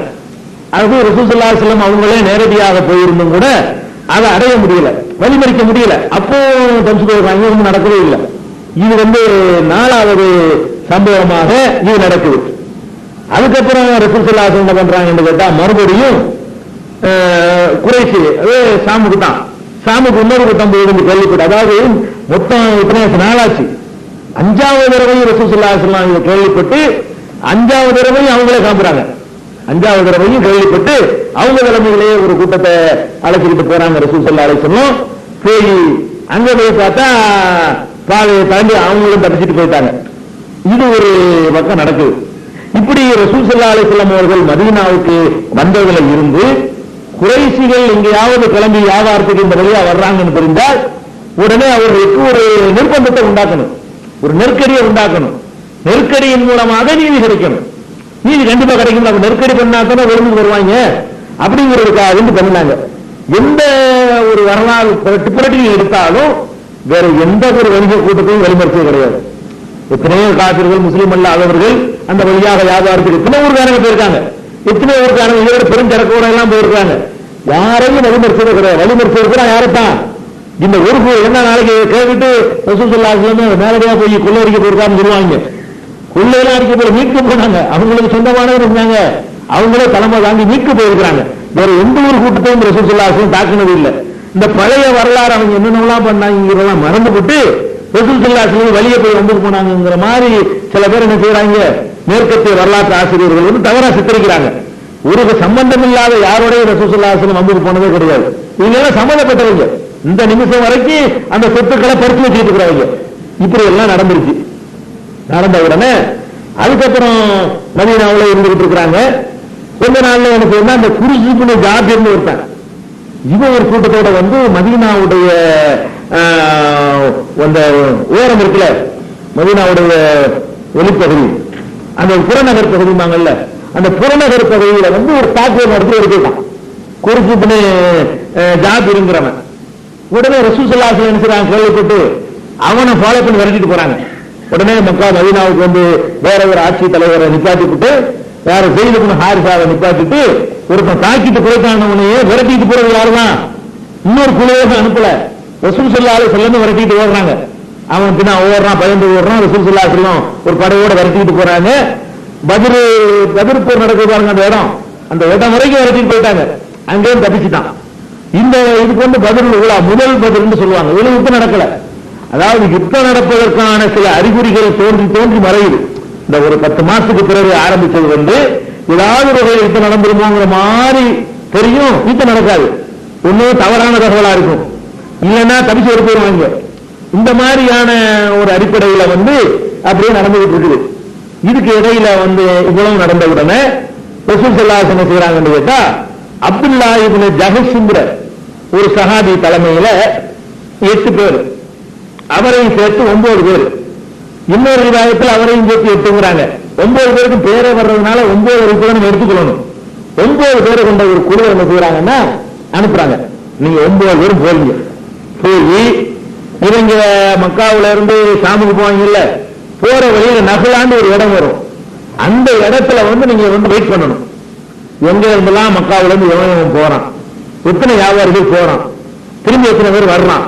[SPEAKER 1] அது ரசூல் ஸல்லல்லாஹு அலைஹி வஸல்லம் அவங்களே நேரடியாக போயிருந்தும் கூட அதை அடைய முடியல, வழிமறிக்க முடியல. அப்போ தம்சுக்கு நடக்கவே இல்லை. இது வந்து 4வது சம்பவமாக இது நடக்குது. அதுக்கப்புறம் ரசூல் ஸல்லல்லாஹு அலைஹி வஸல்லம் என்ன பண்றாங்கன்னு கேட்டா மறுபடியும் குறைசி சாமுக்கு தான், சாமுக்கு இன்னொரு கூட்டம் போயிருந்து கேள்விப்பட்டு, அதாவது மொத்தம் இத்தனை நாளாச்சு. 5வது தடவையும் ரசூல் ஸல்லல்லாஹு அலைஹி வஸல்லம் இதை கேள்விப்பட்டு 5வது தடவையும் அவங்களே காம்புறாங்க. 5வது தடவையும் கேள்விப்பட்டு அவங்க தலைமையிலேயே ஒரு கூட்டத்தை அழைச்சிக்கிட்டு போறாங்க ரசூல் ஸல்லல்லாஹு அலைஹி வஸல்லம். போய் அங்க போய் பார்த்தா பாதையை தாண்டி அவங்களும் தப்பிச்சுட்டு போயிட்டாங்க. இது ஒரு பக்கம் நடக்குது. இப்படி ரசூல் ஸல்லல்லாஹு அலைஹி வஸல்லம் அவர்கள் மதீனாவுக்கு வந்ததுல இருந்து குறைஷிகள் எங்கேயாவது கிளம்பி வியாபாரத்துக்கு இந்த வழியா வர்றாங்கன்னு தெரிந்தால் உடனே அவர்களுக்கு ஒரு நிர்பந்தத்தை உண்டாக்கணும், ஒரு நெருக்கடியை உண்டாக்கணும். நெருக்கடியின் மூலமாக நீதி கிடைக்கணும். நீதி கண்டிப்பா கிடைக்கும். அவங்க நெருக்கடி பண்ணாதானே விரும்பி வருவாங்க அப்படிங்கிறதுக்காக பண்ணாங்க. எந்த ஒரு வரலாறு எடுத்தாலும் வேற எந்த ஒரு வணிக கூட்டத்தையும் வழிமறிச்சது கிடையாது. எத்தனையோ காபிர்கள் முஸ்லீம் அல்லாதவர்கள் அந்த வழியாக வியாபாரத்துக்கு எத்தனை ஊருக்காரங்க போயிருக்காங்க, எத்தனை ஊருக்காரங்க இதோட பெருஞ்சரக்கோட எல்லாம் போயிருக்காங்க. யாரையும் வழிமறிச்சது கிடையாது. வழிமறிச்சது யாரைத்தான் இந்த ஊருக்கு என்ன நாளைக்கு கேட்டுட்டு ரசூல் ஸல்லல்லாஹு அலைஹி வஸல்லம் நேரடியா போய் கொள்ளையடிக்க போயிருக்கான்னு சொல்லுவாங்க. கொள்ளையெல்லாம் அடிக்க போய் மீட்க போனாங்க. அவங்களுக்கு சொந்தமானவர் இருந்தாங்க, அவங்களே தலைமை தாண்டி மீட்க போயிருக்கிறாங்க. வேற எந்த ஒரு கூட்டத்தையும் ரசூல் ஸல்லல்லாஹு அலைஹி வஸல்லம் தாக்குனது இல்லை. இந்த பழைய வரலாறு அவங்க என்னென்னலாம் பண்ணாங்கிறதெல்லாம் மறந்து போட்டு ரசூல் ஸல்லல்லாஹு அலைஹி வஸல்லம் வெளியே போய் வந்து போனாங்கிற மாதிரி சில பேர் என்ன செய்யறாங்க, மேற்கத்திய வரலாற்று ஆசிரியர்கள் வந்து தவறா சித்தரிக்கிறாங்க. ஒரு சம்பந்தம் இல்லாத யாரோடைய ரசூல் ஸல்லல்லாஹு அலைஹி வஸல்லம் வந்து போனதே கிடையாது. இவங்க எல்லாம் சம்பந்தப்பட்டவங்க. இந்த நிமிஷம் வரைக்கும் அந்த சொத்துக்களை பறிச்சு வச்சுட்டு இருக்கிறவங்க. இப்படி எல்லாம் நடந்துருச்சு. நடந்த உடனே அதுக்கப்புறம் மதீனாவுல இருந்துகிட்டு இருக்கிறாங்க. கொஞ்ச நாள்ல என்ன செய்யணும், அந்த குருஜிபுல் ஜாபிர்னு இருப்பாங்க. இவன் ஒரு கூட்டத்தோட வந்து மதீனாவுடைய அந்த ஓரம் இருக்குல்ல, மதீனாவுடைய வெளிப்பகுதி, அந்த புறநகர் பகுதிமாங்கல்ல, அந்த புறநகர் பகுதியில வந்து ஒரு தாக்குதல் நடத்தி எடுத்துட்டான் குருஜிபுல் ஜாபிர்ங்கிறவன். உடனே ரசூல் ஸல்லல்லாஹு அலைஹி வஸல்லம் கேள்விப்பட்டு அவனை ஃபாலோ பண்ணி விரட்டிட்டு போறாங்க. உடனே மக்கா மதீனாவுக்கு வந்து வேற ஒரு ஆட்சி தலைவரை நிப்பாட்டிட்டு, வேற ஜெயித் இப்னு ஹாரிஸாவை நிப்பாட்டிட்டு ஒருத்தன் தாக்கிட்டு குறைத்தானவனையே விரட்டிட்டு போறது யாருதான், இன்னொரு குழுவை அனுப்பல, ரசூல் ஸல்லல்லாஹு அலைஹி வஸல்லம் விரட்டிட்டு ஓடுறாங்க. அவன் பின்னா ஓடுறான், பயந்து ஓடுறான். ரசூல் ஸல்லல்லாஹு அலைஹி வஸல்லம் ஒரு படையோட விரட்டிட்டு போறாங்க. பத்ர் போர் நடக்குது பாருங்க, அந்த இடம் வரைக்கும் விரட்டிட்டு போயிட்டாங்க. அங்கேயும் தப்பிச்சுட்டான். இந்த இதுக்கு வந்து பத்ர் விழா முதல் பத்ர்னு சொல்லுவாங்க. இதுல யுத்தம் நடக்கல, அதாவது யுத்தம் நடப்பதற்கான சில அறிகுறிகள் தோன்றி மறையுது. இந்த ஒரு 10 மாசத்துக்கு பிறகு ஆரம்பிச்சது வந்து ஏதாவது ஒரு யுத்தம் நடந்துருமோங்கிற மாதிரி தெரியும். யுத்தம் நடக்காது, ஒன்னும் தவறான தகவலா இருக்கும், இல்லைன்னா தப்பிச்சு ஒரு போயிருவாங்க. இந்த மாதிரியான ஒரு அடிப்படையில வந்து அப்படியே நடந்துகிட்டு இருக்குது. இதுக்கு இடையில வந்து இவ்வளவு நடந்த உடனே ரசூல் ஸல்லல்லாஹு அலைஹி வஸல்லம் செய்யறாங்கன்னு கேட்டா, அப்துல்லா இப்னு ஜஹஷ்ங்கிற ஒரு சஹாபி தலைமையில 8 பேர், அவரையும் சேர்த்து 9 பேர், இன்னொரு விவாதத்தில் அவரையும் சேர்த்து 8ங்கிறாங்க. 9 பேருக்கு பேரே வர்றதுனால 9 வரைக்கும் நம்ம எடுத்துக்கொள்ளணும். 9 பேர் கொண்ட ஒரு குழு என்ன செய்யறாங்கன்னா அனுப்புறாங்க. நீங்க 9 பேரும் போறீங்க, போய் இவங்க மக்காவுல இருந்து ஷாமுக்கு போவாங்கல்ல, போற வழியில நகலான்னு ஒரு இடம் வரும். அந்த இடத்துல வந்து நீங்க வந்து வெயிட் பண்ணணும். எங்க இருந்தெல்லாம் மக்காவுல இருந்து எவன் போறான், எத்தனை வியாபாரிகள் போறான், திரும்பி எத்தனை பேர் வர்றான்,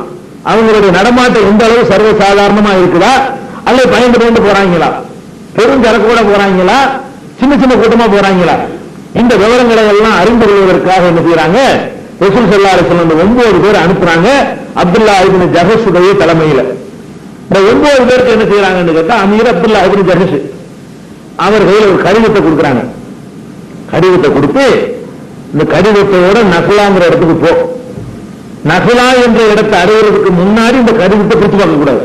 [SPEAKER 1] அவங்களுடைய நடமாட்டம் எந்த அளவு சர்வசாதாரணமா இருக்குதா, அல்லது பயந்து போறாங்களா, பெரும் சரக்கோட போறாங்களா, சின்ன சின்ன கூட்டமா போறாங்களா, இந்த விவரங்களை எல்லாம் அறிந்து கொள்வதற்காக என்ன செய்யறாங்க, ரசூல் ஸல்லல்லாஹு அலைஹி வஸல்லம் 9 பேர் அனுப்புறாங்க அப்துல்லா இப்னு ஜஹஷுடைய தலைமையில. இந்த 9 பேருக்கு என்ன செய்யறாங்கன்னு கேட்டா, அமீர் அப்துல்லா இப்னு ஜஹஷ் அவர் கையில் ஒரு கடிதத்தை கொடுக்குறாங்க. கடிதத்தை கொடுத்து, இந்த கடிதத்தோட நகுலாங்கிற இடத்துக்கு போ, நகுலா என்ற இடத்தை அடைவதற்கு முன்னாடி இந்த கடிதத்தை பிரிச்சு பார்க்க கூடாது.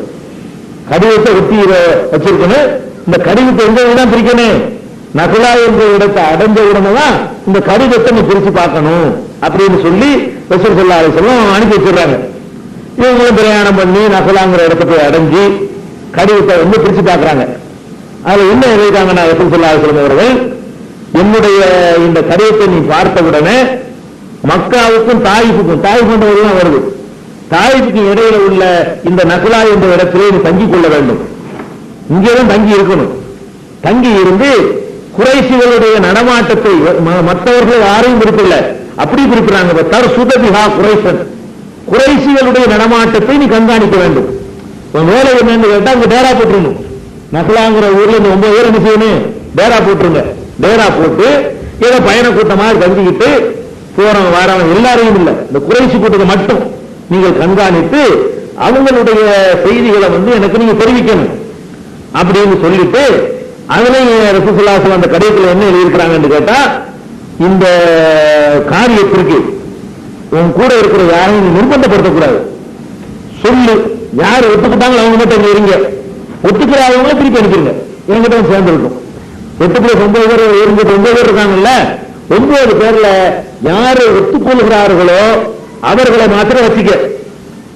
[SPEAKER 1] கடிதத்தை ஒட்டி வச்சிருக்கணும். இந்த கடிதத்தை எங்க பிரிக்கணும், நகுலா என்ற இடத்தை அடைஞ்ச உடனே தான் இந்த கடிதத்தை நீ பிரிச்சு பார்க்கணும் அப்படின்னு சொல்லி ரசூல் ஸல்லல்லாஹு அலைஹி வஸல்லம் அனுப்பி வச்சிருக்காங்க. இவங்களும் பிரயாணம் பண்ணி நகுலாங்கிற இடத்தை போய் அடைஞ்சு கடிதத்தை வந்து பிரிச்சு பார்க்கறாங்க. அதுல என்ன எழுதிட்டாங்கன்னா, ரசூல் ஸல்லல்லாஹு அலைஹி வஸல்லம் அவர்கள், என்னுடைய இந்த கடிதத்தை நீ பார்த்த உடனே மக்காவுக்கும் தாயிஃபுக்கும், தாயிஃப் எல்லாம் வருது, தாயிஃபுக்கு இடையில உள்ள இந்த நகுலா என்ற இடத்திலே நீ தங்கிக் கொள்ள வேண்டும். இங்கேதான் தங்கி இருக்கணும். தங்கி இருந்து குறைஷிகளுடைய நடமாட்டத்தை மற்றவர்கள் யாரையும் குறிப்பிடல, அப்படி குறிப்பிடாங்க, தர்சுதபிஹா குறைஷன், குறைஷிகளுடைய நடமாட்டத்தை நீ கண்காணிக்க வேண்டும். வேலை என்னன்னு கேட்டா அங்க டேரா போட்டுருணும். நகுலாங்கிற ஊர்ல இந்த 9 பேர் என்ன செய்யணும், டேரா போட்டுருங்க. டேரா போட்டு ஏதோ பயண கூட்டமாக தங்கிக்கிட்டு போறவங்க வரவங்க எல்லாரையும் இல்ல, இந்த குறைஷி கூட்டத்தை மட்டும் நீங்கள் கண்காணித்து அவங்களுடைய செய்திகளை வந்து எனக்கு நீங்க தெரிவிக்கணும் அப்படின்னு சொல்லிட்டு, அதுலயும் ரசூல் ஸல்லல்லாஹு அலைஹி வஸல்லம் அந்த கடிதத்தில் என்ன எழுதியிருக்கிறாங்கன்னு கேட்டா, இந்த காரியத்திற்கு உன் கூட இருக்கிற யாரையும் நிர்பந்தப்படுத்தக்கூடாது, சொல்லு, யாரு ஒத்துக்கிட்டாங்களோ அவங்க மட்டும் இருங்க, ஒத்துக்கிறாதவங்களும் திருப்பி அனுப்பிடுங்க, என்கிட்ட சேர்ந்து இருக்கும். 8 பேர் 9 பேர் 9 பேர் இருக்காங்கல்ல, 9 பேர்ல யாரு ஒத்துக்கொள்கிறார்களோ அவர்களை மாத்திரம் வச்சுக்க,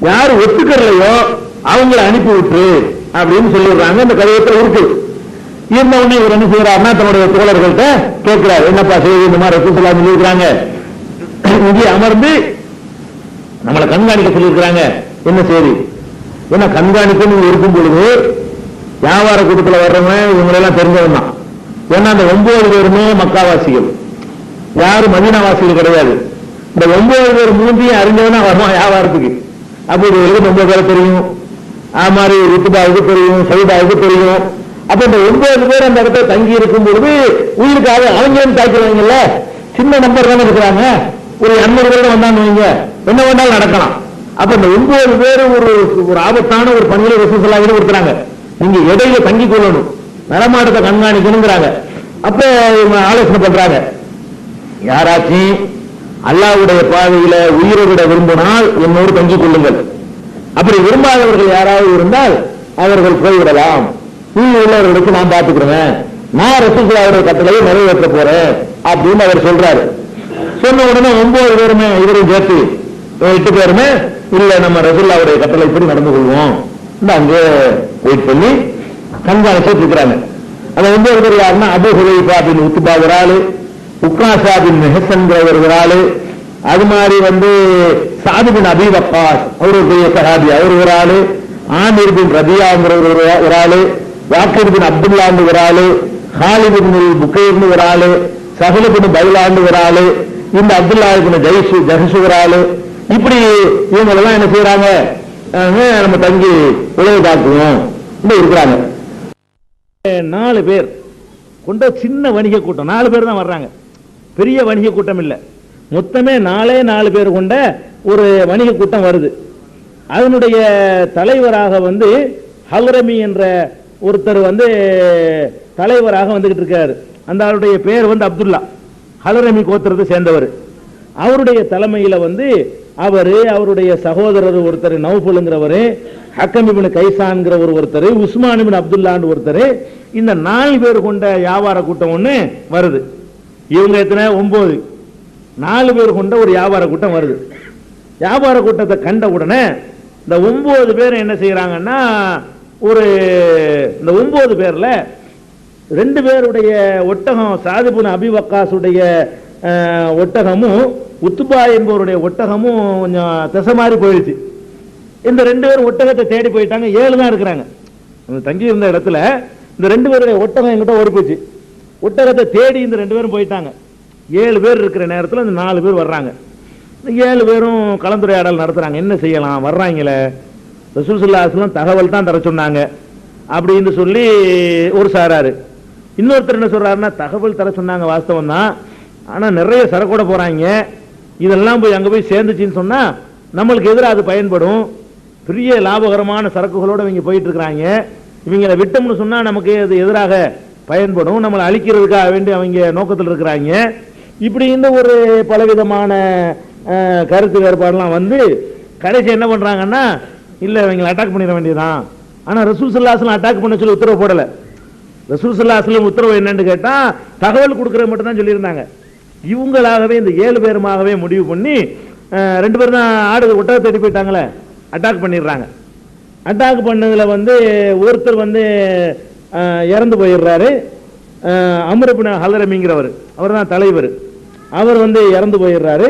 [SPEAKER 1] யாரு ஒத்துக்கலையோ அவங்களை அனுப்பி விட்டு அப்படின்னு சொல்லிடுறாங்க. இந்த கடிதத்தில் இருக்கு. இருந்த உடனே இவர் என்ன செய்யறாருன்னா, தன்னுடைய தோழர்கள்ட்ட கேட்கிறார், என்னப்பா செய்தி, இந்த மாதிரி ரசூல் ஸல்லல்லாஹு அலைஹி வஸல்லம் சொல்லியிருக்கிறாங்க, இங்கே அமர்ந்து நம்மளை கண்காணிக்க சொல்லியிருக்கிறாங்க, என்ன செய்தி, ஏன்னா கண்காணிப்பு இருக்கும் பொழுது வியாபார கூட்டத்தில் வர்றவங்க இவங்களெல்லாம் தெரிஞ்சவன் தான். ஏன்னா அந்த 9 பேருமே மக்காவாசிகள், யாரும் மதீனாவாசிகள் கிடையாது. இந்த 9 பேர் மூன்றையும் அறிஞ்சவனா வருவான் வியாபாரத்துக்கு. அப்படி 9 பேரை தெரியும், அது மாதிரி ருத்துபாவுக்கு தெரியும், சைதாவுக்கு தெரியும். அப்ப இந்த 9 பேர் அந்த இடத்துல தங்கி இருக்கும் பொழுது உயிருக்காக அவங்களும் தாக்குறாங்கல்ல, சின்ன நம்பர் தானே இருக்கிறாங்க. ஒரு 200 பேர் வந்தான்னு வைங்க, என்ன வேணாலும் நடக்கலாம். அப்ப இந்த 9 பேர் ஒரு ஆபத்தான ஒரு பணியில ரசூலுல்லாஹி ஈடுபடுத்துறாங்க. நீங்க இடையில தங்கி கொள்ளணும், நடமாட்டத்தை கண்காணிக்கணுங்கிறாங்க. அப்ப ஆலோசனை பண்றாங்க, யாராச்சும் அல்லாஹ்வுடைய பாதையில உயிரை விட விரும்பினால் என்னோடு தங்கிக் கொள்ளுங்கள், அப்படி விரும்பாதவர்கள் யாராவது இருந்தால் அவர்கள் போய்விடலாம், உயிர் உள்ளவர்களுக்கு நான் பார்த்துக்கிறேன், நான் ரசூலுல்லாஹ்வுடைய கட்டளையை நிறைவேற்ற போறேன் அப்படின்னு அவர் சொல்றாரு. சொன்ன உடனே 9 பேருமே இவரையும் சேர்த்து 8 பேருமே இல்ல நம்ம ரசூலுல்லாஹ்வுடைய கட்டளை இப்படி நடந்து கொள்வோம் அங்கே வெயிட் பண்ணி கண்காணிச்சு இருக்கிறாங்க. அந்த 9 பேர் யாருன்னா அபூ ஹுதைஃபா பின் உத்பா ஒரு ஆளு, உக்காஷா பின் மெஹசன் ஒரு ஆளு, அது மாதிரி சாது பின் அபீ வக்காஸ் அவர் ஒரு பெரிய சஹாபி அவர் ஒரு ஆளு, ஆமீர் பின் ரபியாங்கிற ஒரு ஆளு, வாக்கிர் பின் அப்துல்லா ஒரு ஆளு, ஹாலித் பின் புகைர்னு ஒரு ஆளு, சஹல் பின் பைலான்னு ஒரு ஆளு, இந்த அப்துல்லா பின் ஜஹஷ் ஒரு ஆளு. இப்படி இவங்களெல்லாம் என்ன செய்யறாங்க, நம்ம தங்கி உழவு தாக்குவோம் இருக்கிறாங்க. 4 பேர் கொண்ட சின்ன வணிக கூட்டம், 4 பேர் தான் வர்றாங்க, பெரிய வணிக கூட்டம் இல்ல, மொத்தமே 4 பேர் கொண்ட ஒரு வணிக கூட்டம் வருது. அதனுடைய தலைவராக ஹல்ரமி என்ற ஒருத்தர் தலைவராக வந்துகிட்டு இருக்காரு. அந்த ஆளுடைய பேர் அப்துல்லா, ஹல்ரமி கோத்திரத்தை சேர்ந்தவர். அவருடைய தலைமையில அவருடைய சகோதரர் ஒருத்தர் நௌஃபல்ங்கிறவர், ஹக்கம் இப்னு கைசான்ங்கிற ஒருத்தர், உஸ்மான் இப்னு அப்துல்லான்னு ஒருத்தர், இந்த 4 பேர் கொண்ட வியாபார கூட்டம் ஒண்ணு வருது. இவங்க எத்தனை 9, 4 பேர் கொண்ட ஒரு வியாபார கூட்டம் வருது. வியாபார கூட்டத்தை கண்ட உடனே இந்த 9 பேர் என்ன செய்யறாங்கன்னா, இந்த 9 பேர்ல 2 பேருடைய ஒட்டகம், சாது பின் அபீ வக்காஸுடைய ஒட்டகமும் உத்பா என்பவருடைய ஒட்டகமும் கொஞ்சம் திசை மாறி போயிடுச்சு. இந்த 2 பேரும் ஒட்டகத்தை தேடி போயிட்டாங்க. 7 தான் இருக்கிறாங்க தங்கி இருந்த இடத்துல. இந்த 2 பேருடைய ஒட்டகம் எங்கிட்ட ஓடி போச்சு. ஒட்டகத்தை தேடி இந்த 2 பேரும் போயிட்டாங்க. 7 பேர் இருக்கிற நேரத்தில் இந்த 4 பேர் வர்றாங்க. 7 பேரும் கலந்துரையாடல் நடத்துறாங்க, என்ன செய்யலாம், வர்றாங்களே ரசூல் ஸல்லல்லாஹு அலைஹி வஸல்லம் தகவல் தான் தர சொன்னாங்க அப்படின்னு சொல்லி ஒரு சாராரு. இன்னொருத்தர் என்ன சொல்றாருன்னா, தகவல் தர சொன்னாங்க வாஸ்தவம் தான், ஆனா நிறைய சரக்கோட போறாங்க, இதெல்லாம் போய் அங்க போய் சேர்ந்துச்சின்னு சொன்னா நம்மளுக்கு எதிராக அது பயன்படும், பெரிய லாபகரமான சரக்குகளோட இவங்க போயிட்டு இருக்கிறாங்க, இவங்களை விட்டோம்னு சொன்னா நமக்கு அது எதிராக பயன்படும், நம்மளை அழிக்கிறதுக்காக வேண்டி அவங்க நோக்கத்தில் இருக்கிறாங்க. இப்படி இந்த ஒரு பலவிதமான கருத்து வேறுபாடுலாம் கடைசி என்ன பண்றாங்கன்னா, இல்ல இவங்களை அட்டாக் பண்ணிட வேண்டியதான். ஆனா ரசூல் ஸல்லல்லாஹு அலைஹி வஸல்லம் அட்டாக் பண்ண சொல்லி உத்தரவு போடல. ரசூல் ஸல்லல்லாஹு அலைஹி வஸல்லம் உத்தரவு என்னன்னு கேட்டா தகவல் கொடுக்கறது மட்டும் தான் சொல்லியிருந்தாங்க. இவங்களாகவே இந்த 7 பேருமாகவே முடிவு பண்ணி 2 பேர் தான் ஆடு ஒட்டகத்தை தேடி போயிட்டாங்களே, அட்டாக் பண்ணிடுறாங்க. அட்டாக் பண்ணதுல ஒருத்தர் இறந்து போயிடுறாரு. அம்ர் இப்னு ஹல்ரமிங்கிறவர், அவர் தான் தலைவர், அவர் இறந்து போயிடுறாரு.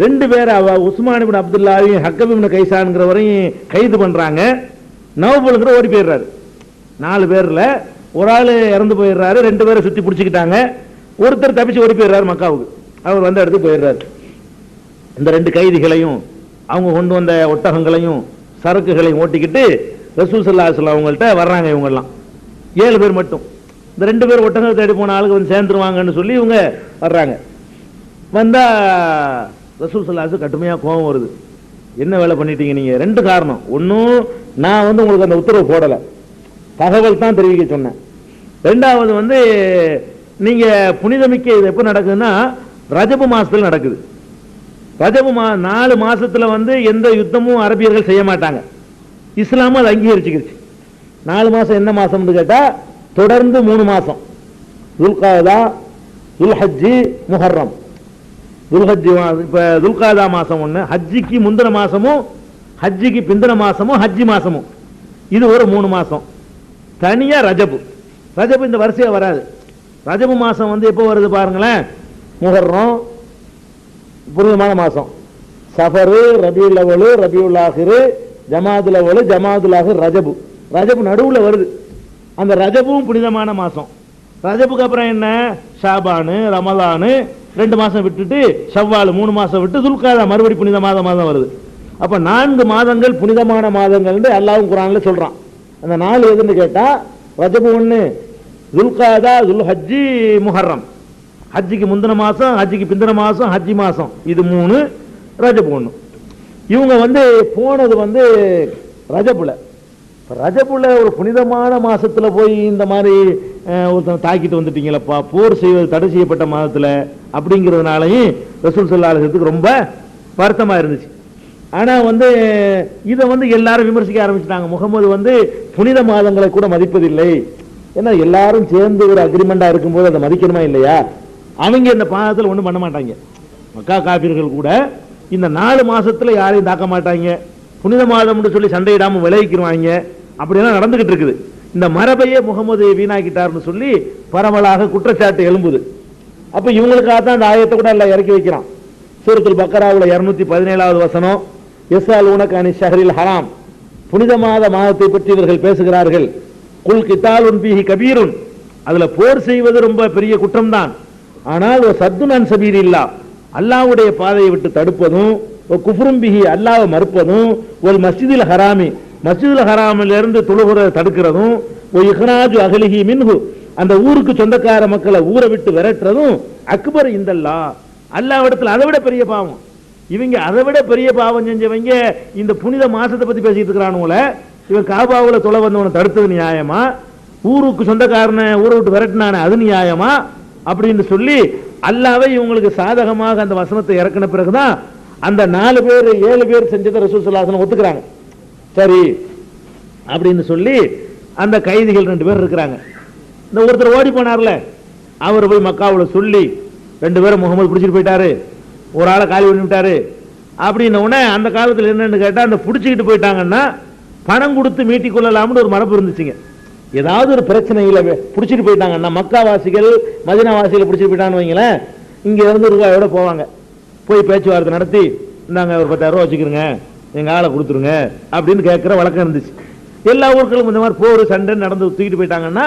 [SPEAKER 1] 2 பேர் உஸ்மான் இப்னு அப்துல்லாவையும் ஹக்கம் இப்னு கைசான்ங்கிறவரையும் கைது பண்றாங்க. நௌஃபல்ங்கிற ஓடி போயிடுறாரு. 4 பேர்ல ஒரு ஆள் இறந்து போயிடுறாரு, 2 பேரை சுத்தி பிடிச்சிக்கிட்டாங்க, ஒருத்தர் தப்பிச்சு ஓடி போயிடுறாரு மக்காவுக்கு, அவர் வந்த இடத்துக்கு போயிடுறாரு. இந்த 2 கைதிகளையும் அவங்க கொண்டு வந்த ஒட்டகங்களையும் சரக்குகளையும் ஓட்டிக்கிட்டு ரசூல் ஸல்லல்லாஹு அலைஹி வஸல்லம் அவங்கள்ட்ட வர்றாங்க. இவங்கெல்லாம் 7 பேர் மட்டும். இந்த 2 பேர் ஒட்டகத்தை தேடி போன ஆளுக்கு சேர்ந்துருவாங்கன்னு சொல்லி இவங்க வர்றாங்க. வந்தா ரசூல் ஸல்லல்லாஹு அலைஹி வஸல்லம் கடுமையா கோபம் வருது. என்ன வேலை பண்ணிட்டீங்க நீங்க? 2 காரணம். ஒன்னும் நான் உங்களுக்கு அந்த உத்தரவு போடல, தகவல் தான் தெரிவிக்க சொன்னேன். 2வது நீங்க புனிதமிக்க இது எப்ப நடக்குதுன்னா ரஜபு மாசத்துல நடக்குது. ரஜபு 4 மாசத்துல எந்த யுத்தமும் அரபியர்கள் செய்ய மாட்டாங்க. இஸ்லாமும் அதை அங்கீகரிச்சுக்கிடுச்சு. 4 மாசம் என்ன மாசம் கேட்டா தொடர்ந்து 3 மாசம், துல்காதா, துல்ஹஜ்ஜி, முஹர்ரம். துல்ஹஜ்ஜி இப்ப துல்காதா மாசம் ஒண்ணு, ஹஜ்ஜிக்கு முந்தின மாசமும் ஹஜ்ஜிக்கு பிந்தின மாசமும் ஹஜ்ஜி மாசமும், இது ஒரு 3 மாசம். தனியா ரஜபு. ரஜபு இந்த வரிசையா வராது. ரஜபு மாசம் எப்போ வருது பாருங்களேன், முஹர்ரம் புனிதமான மாசம், சஃபரு, ரபியுல் அவ்வல், ரபியுல் ஆஹிர், ஜமாதுல் அவ்வல், ஜமாதுல் ஆஹிர், ரஜபு. ரஜபு நடுவுல வருது. அந்த ரஜபும் புனிதமான மாசம். ரஜபுக்கு அப்புறம் என்ன? ஷாபானு, ரமலானு 2 மாசம் விட்டுட்டு, ஷவ்வால் 3 மாசம் விட்டு, துல்காதா மறுபடி புனித மாதம் வருது. அப்ப 4 மாதங்கள் புனிதமான மாதங்கள் அல்லாஹ் குர்ஆன்ல சொல்றான். அந்த 4 எதுன்னு கேட்டா, ரஜபு 1, துல்காதா, துல்ஹஜ்ஜி, முஹர்ரம். ஹஜ்ஜிக்கு முந்தின மாசம், ஹஜ்ஜிக்கு பிந்தின மாசம், ஹஜ்ஜி மாசம், இது 3, ரஜபு 1. இவங்க போனது ரஜபுல. ரஜபுல ஒரு புனிதமான மாசத்துல போய் இந்த மாதிரி ஒருத்தன் தாக்கிட்டு வந்துட்டீங்களப்பா, போர் செய்வது தடை செய்யப்பட்ட மாதத்துல அப்படிங்கிறதுனாலையும் ரசூல் ஸல்லல்லாஹு அலைஹி வஸல்லம் ரொம்ப வருத்தமா இருந்துச்சு. ஆனா இதை எல்லாரும் விமர்சிக்க ஆரம்பிச்சிட்டாங்க. முகமது புனித மாதங்களை கூட மதிப்பதில்லை. ஏன்னா எல்லாரும் சேர்ந்து ஒரு அக்ரிமெண்டா இருக்கும்போது அதை மதிக்கணுமா இல்லையா? அவங்க இந்த பாதத்தில் ஒன்றும் பண்ண மாட்டாங்க. மக்கா காபிர்கள் கூட இந்த 4 மாசத்துல யாரையும் தாக்க மாட்டாங்க. புனித மாதம் சொல்லி சண்டையிடாம விளைவிக்கிறாங்க. அப்படியெல்லாம் நடந்துகிட்டு இருக்குது. இந்த மரபையே முகமது வீணாக்கிட்டார்னு சொல்லி பரவலாக குற்றச்சாட்டு எழும்புது. அப்ப இவங்களுக்காக தான் அந்த ஆயத்தை கூட எல்லாம் இறக்கி வைக்கிறான். சூரத்துல் பக்கராவுல 217வது வசனம், யஸ்அலூனக அனி ஷஹ்ரில் ஹராம், புனித மாதத்தை பற்றி இவர்கள் பேசுகிறார்கள். குல் கிதாலுன் ஃபீஹி கபீருன், அதுல போர் செய்வது ரொம்ப பெரிய குற்றம் தான். ஆனால் சத்துன் அன் சபீலில்லாஹ், அல்லாஹ்வுடைய பாதையை விட்டு தடுப்பதும், குஃப்ரும் பிஹி, அல்லாஹ்வை மறுப்பதும், ஒல் மஸ்ஜிதுல் ஹராமி, மஸ்ஜிதுல் ஹராமில் இருந்து தொழுகிறத தடுக்கிறதும், இஹ்ராஜு அஹ்லிஹி மின்ஹு, அந்த ஊருக்கு சொந்தக்கார மக்களை ஊரை விட்டு விரட்டுறதும், அக்பர் இந்தல்லாஹ், அல்லாஹ்விடத்தில் அதை விட பெரிய பாவம். இவங்க அதை விட பெரிய பாவம் செஞ்சவங்க இந்த புனித மாசத்தை பத்தி பேசிட்டு இருக்கிறானுல. இவன் காபாவுல தொலை வந்தவனை தடுத்தது நியாயமா? ஊருக்கு சொந்தக்காரனை ஊரை விட்டு விரட்டினானே அது நியாயமா? அப்படின்னு சொல்லி அல்லாஹ்வை இவங்களுக்கு சாதகமாக அந்த வசனத்தை இறக்கின பிறகுதான் அந்த 4 பேர் 7 பேர் செஞ்சதை ரசூல் ஸல்லல்லாஹு அலைஹி வஸல்லம் ஒத்துக்கிறாங்க. சரி அப்படின்னு சொல்லி அந்த கைதிகள் 2 பேர் இருக்கிறாங்க. இந்த ஒருத்தர் ஓடி போனார்ல, அவர் போய் மக்காவுல சொல்லி 2 பேரும் முகமது பிடிச்சிட்டு போயிட்டாரு, ஒரு ஆளை காலி பண்ணி விட்டாரு அப்படின்ன உடனே அந்த காலத்தில் என்னன்னு கேட்டா, அந்த பிடிச்சிக்கிட்டு போயிட்டாங்கன்னா பணம் கொடுத்து மீட்டிக் கொள்ளலாம்னு ஒரு மரபு இருந்துச்சுங்க. ஏதாவது ஒரு பிரச்சனையில பிடிச்சிட்டு போயிட்டாங்கன்னா, மக்காவாசிகள் மதீனாவாசிகள் பிடிச்சிட்டு போயிட்டான்னு வைங்களேன், இங்க இருந்து ரூபாயோட போவாங்க. போய் பேச்சுவார்த்தை நடத்தி, இந்தாங்க ஒரு 10,000 ரூபா வச்சுக்கிறங்க, எங்க ஆளை கொடுத்துருங்க அப்படின்னு கேட்கிற வழக்கம் இருந்துச்சு. எல்லா ஊர்களும் இந்த மாதிரி போர் சண்டை நடந்து தூக்கிட்டு போயிட்டாங்கன்னா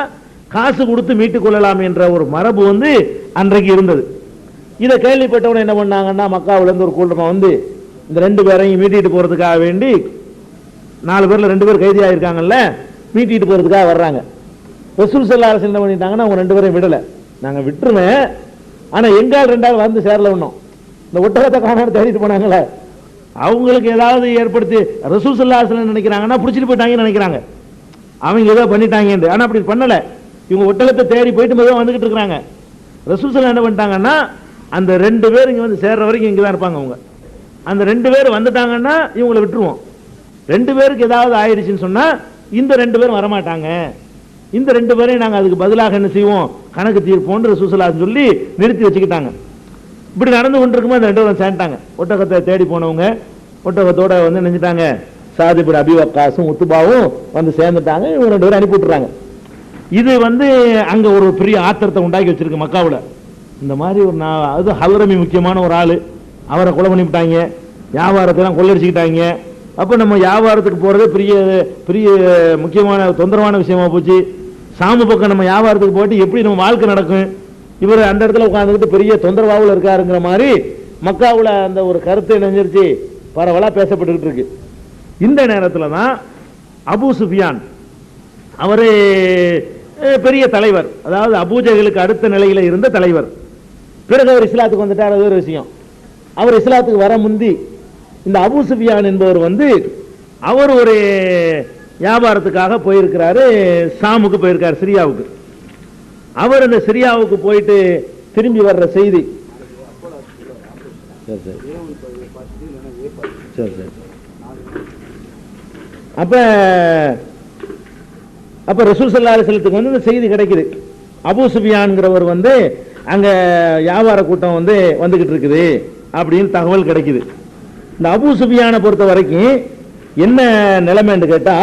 [SPEAKER 1] காசு கொடுத்து மீட்டுக் கொள்ளலாம் என்ற ஒரு மரபு அன்றைக்கு இருந்தது. இதை கேள்விப்பட்டவன என்ன பண்ணாங்கன்னா, மக்காவுல இருந்து ஒரு கூட்டமா இந்த 2 பேரையும் மீட்டிட்டு போறதுக்காக வேண்டி, 4 பேர்ல 2 பேர் கைதியா இருக்காங்கல்ல, மீட்டிட்டு போறதுக்காக வர்றாங்க. ரசூல் ஸல்லல்லாஹு அலைஹி வஸல்லம் என்ன பண்ணிட்டாங்கன்னா, அவங்க 2 பேரையும் விடல, நாங்க விட்டுருவேன், ஆனா எங்கால் 2 வந்து சேரல. ஒண்ணும் இந்த ஒட்டகத்தை காணாம தேடிட்டு போனாங்களே, அவங்களுக்கு ஏதாவது ஏற்படுத்தி ரசூல் ஸல்லல்லாஹு அலைஹி வஸல்லம் நினைக்கிறாங்கன்னா பிடிச்சிட்டு போயிட்டாங்கன்னு நினைக்கிறாங்க, அவங்க ஏதோ பண்ணிட்டாங்க. ஆனா அப்படி பண்ணல, இவங்க ஒட்டகத்தை தேடி போயிட்டு மெதுவா வந்துகிட்டு இருக்காங்க. ரசூல் ஸல்லல்லாஹு என்ன பண்ணிட்டாங்கன்னா, அந்த 2 பேர் இங்க சேர்ற வரைக்கும் இங்கதான் இருப்பாங்க. அவங்க அந்த 2 பேர் வந்துட்டாங்கன்னா இவங்களை விட்டுருவோம். 2 பேருக்கு ஏதாவது ஆயிடுச்சுன்னு சொன்னா இந்த 2 பேரும் வரமாட்டாங்க, இந்த 2 பேரையும் நாங்க அதுக்கு பதிலாக என்ன செய்வோம், கணக்கு தீர்ப்போம் ரசூல் ஸல்லல்லாஹு அலைஹி வஸல்லம் சொல்லி நிறுத்தி வச்சுக்கிட்டாங்க. இப்படி நடந்து கொண்டிருக்கும்போது அந்த 2 பேரும் சேர்ந்துட்டாங்க. ஒட்டகத்தை தேடி போனவங்க ஒட்டகத்தோட நினைச்சிட்டாங்க, சாத் இப்னு அபீ வக்காஸும் உத்பாவும் சேர்ந்துட்டாங்க. இவங்க 2 பேரும் அனுப்பி விட்டுறாங்க. இது அங்க ஒரு பெரிய ஆத்திரத்தை உண்டாக்கி வச்சிருக்கு மக்காவுல. இந்த மாதிரி ஒரு அது ஹல்ரமி முக்கியமான ஒரு ஆளு, அவரை கொலை பண்ணி விட்டாங்க, வியாபாரத்தை எல்லாம் கொள்ளடிச்சுக்கிட்டாங்க. அப்ப நம்ம வியாபாரத்துக்கு போறது பெரிய பெரிய முக்கியமான தொந்தரவான விஷயமா போச்சு. சாம பக்கம் நம்ம வியாபாரத்துக்கு போயிட்டு எப்படி நம்ம வாழ்க்கை நடக்கும், இவர் அந்த இடத்துல உட்கார்ந்துக்கிட்டு பெரிய தொந்தரவாவில் இருக்காருங்கிற மாதிரி மக்காவுல அந்த ஒரு கருத்தை நினைஞ்சிருச்சு, பரவலா பேசப்பட்டுக்கிட்டு இருக்கு. இந்த நேரத்தில் தான் அபூ சுஃபியான் அவரே பெரிய தலைவர், அதாவது அபூஜஹலுக்கு அடுத்த நிலையில இருந்த தலைவர். பிறகு அவர் இஸ்லாத்துக்கு வந்துட்டார், அது ஒரு விஷயம். அவர் இஸ்லாத்துக்கு வர முந்தி இந்த அபூ சுஃபியான் என்பவர் அவர் ஒரு வியாபாரத்துக்காக போயிருக்கிறாரு, ஷாமுக்கு போயிருக்காரு, சிரியாவுக்கு. அவர் அந்த சிரியாவுக்கு போயிட்டு திரும்பி வர்ற செய்தி, அப்ப ரசூல் ஸல்லல்லாஹு அலைஹி வஸல்லத்துக்கு இந்த செய்தி கிடைக்குது. அபூ சுஃபியான்ங்கிறவர் அங்க வியாபார கூட்டம் வந்துகிட்டு இருக்குது அப்படின்னு தகவல் கிடைக்குது. இந்த அபூ சுஃபியானை பொறுத்த வரைக்கும் என்ன நிலைமைன்னு கேட்டா,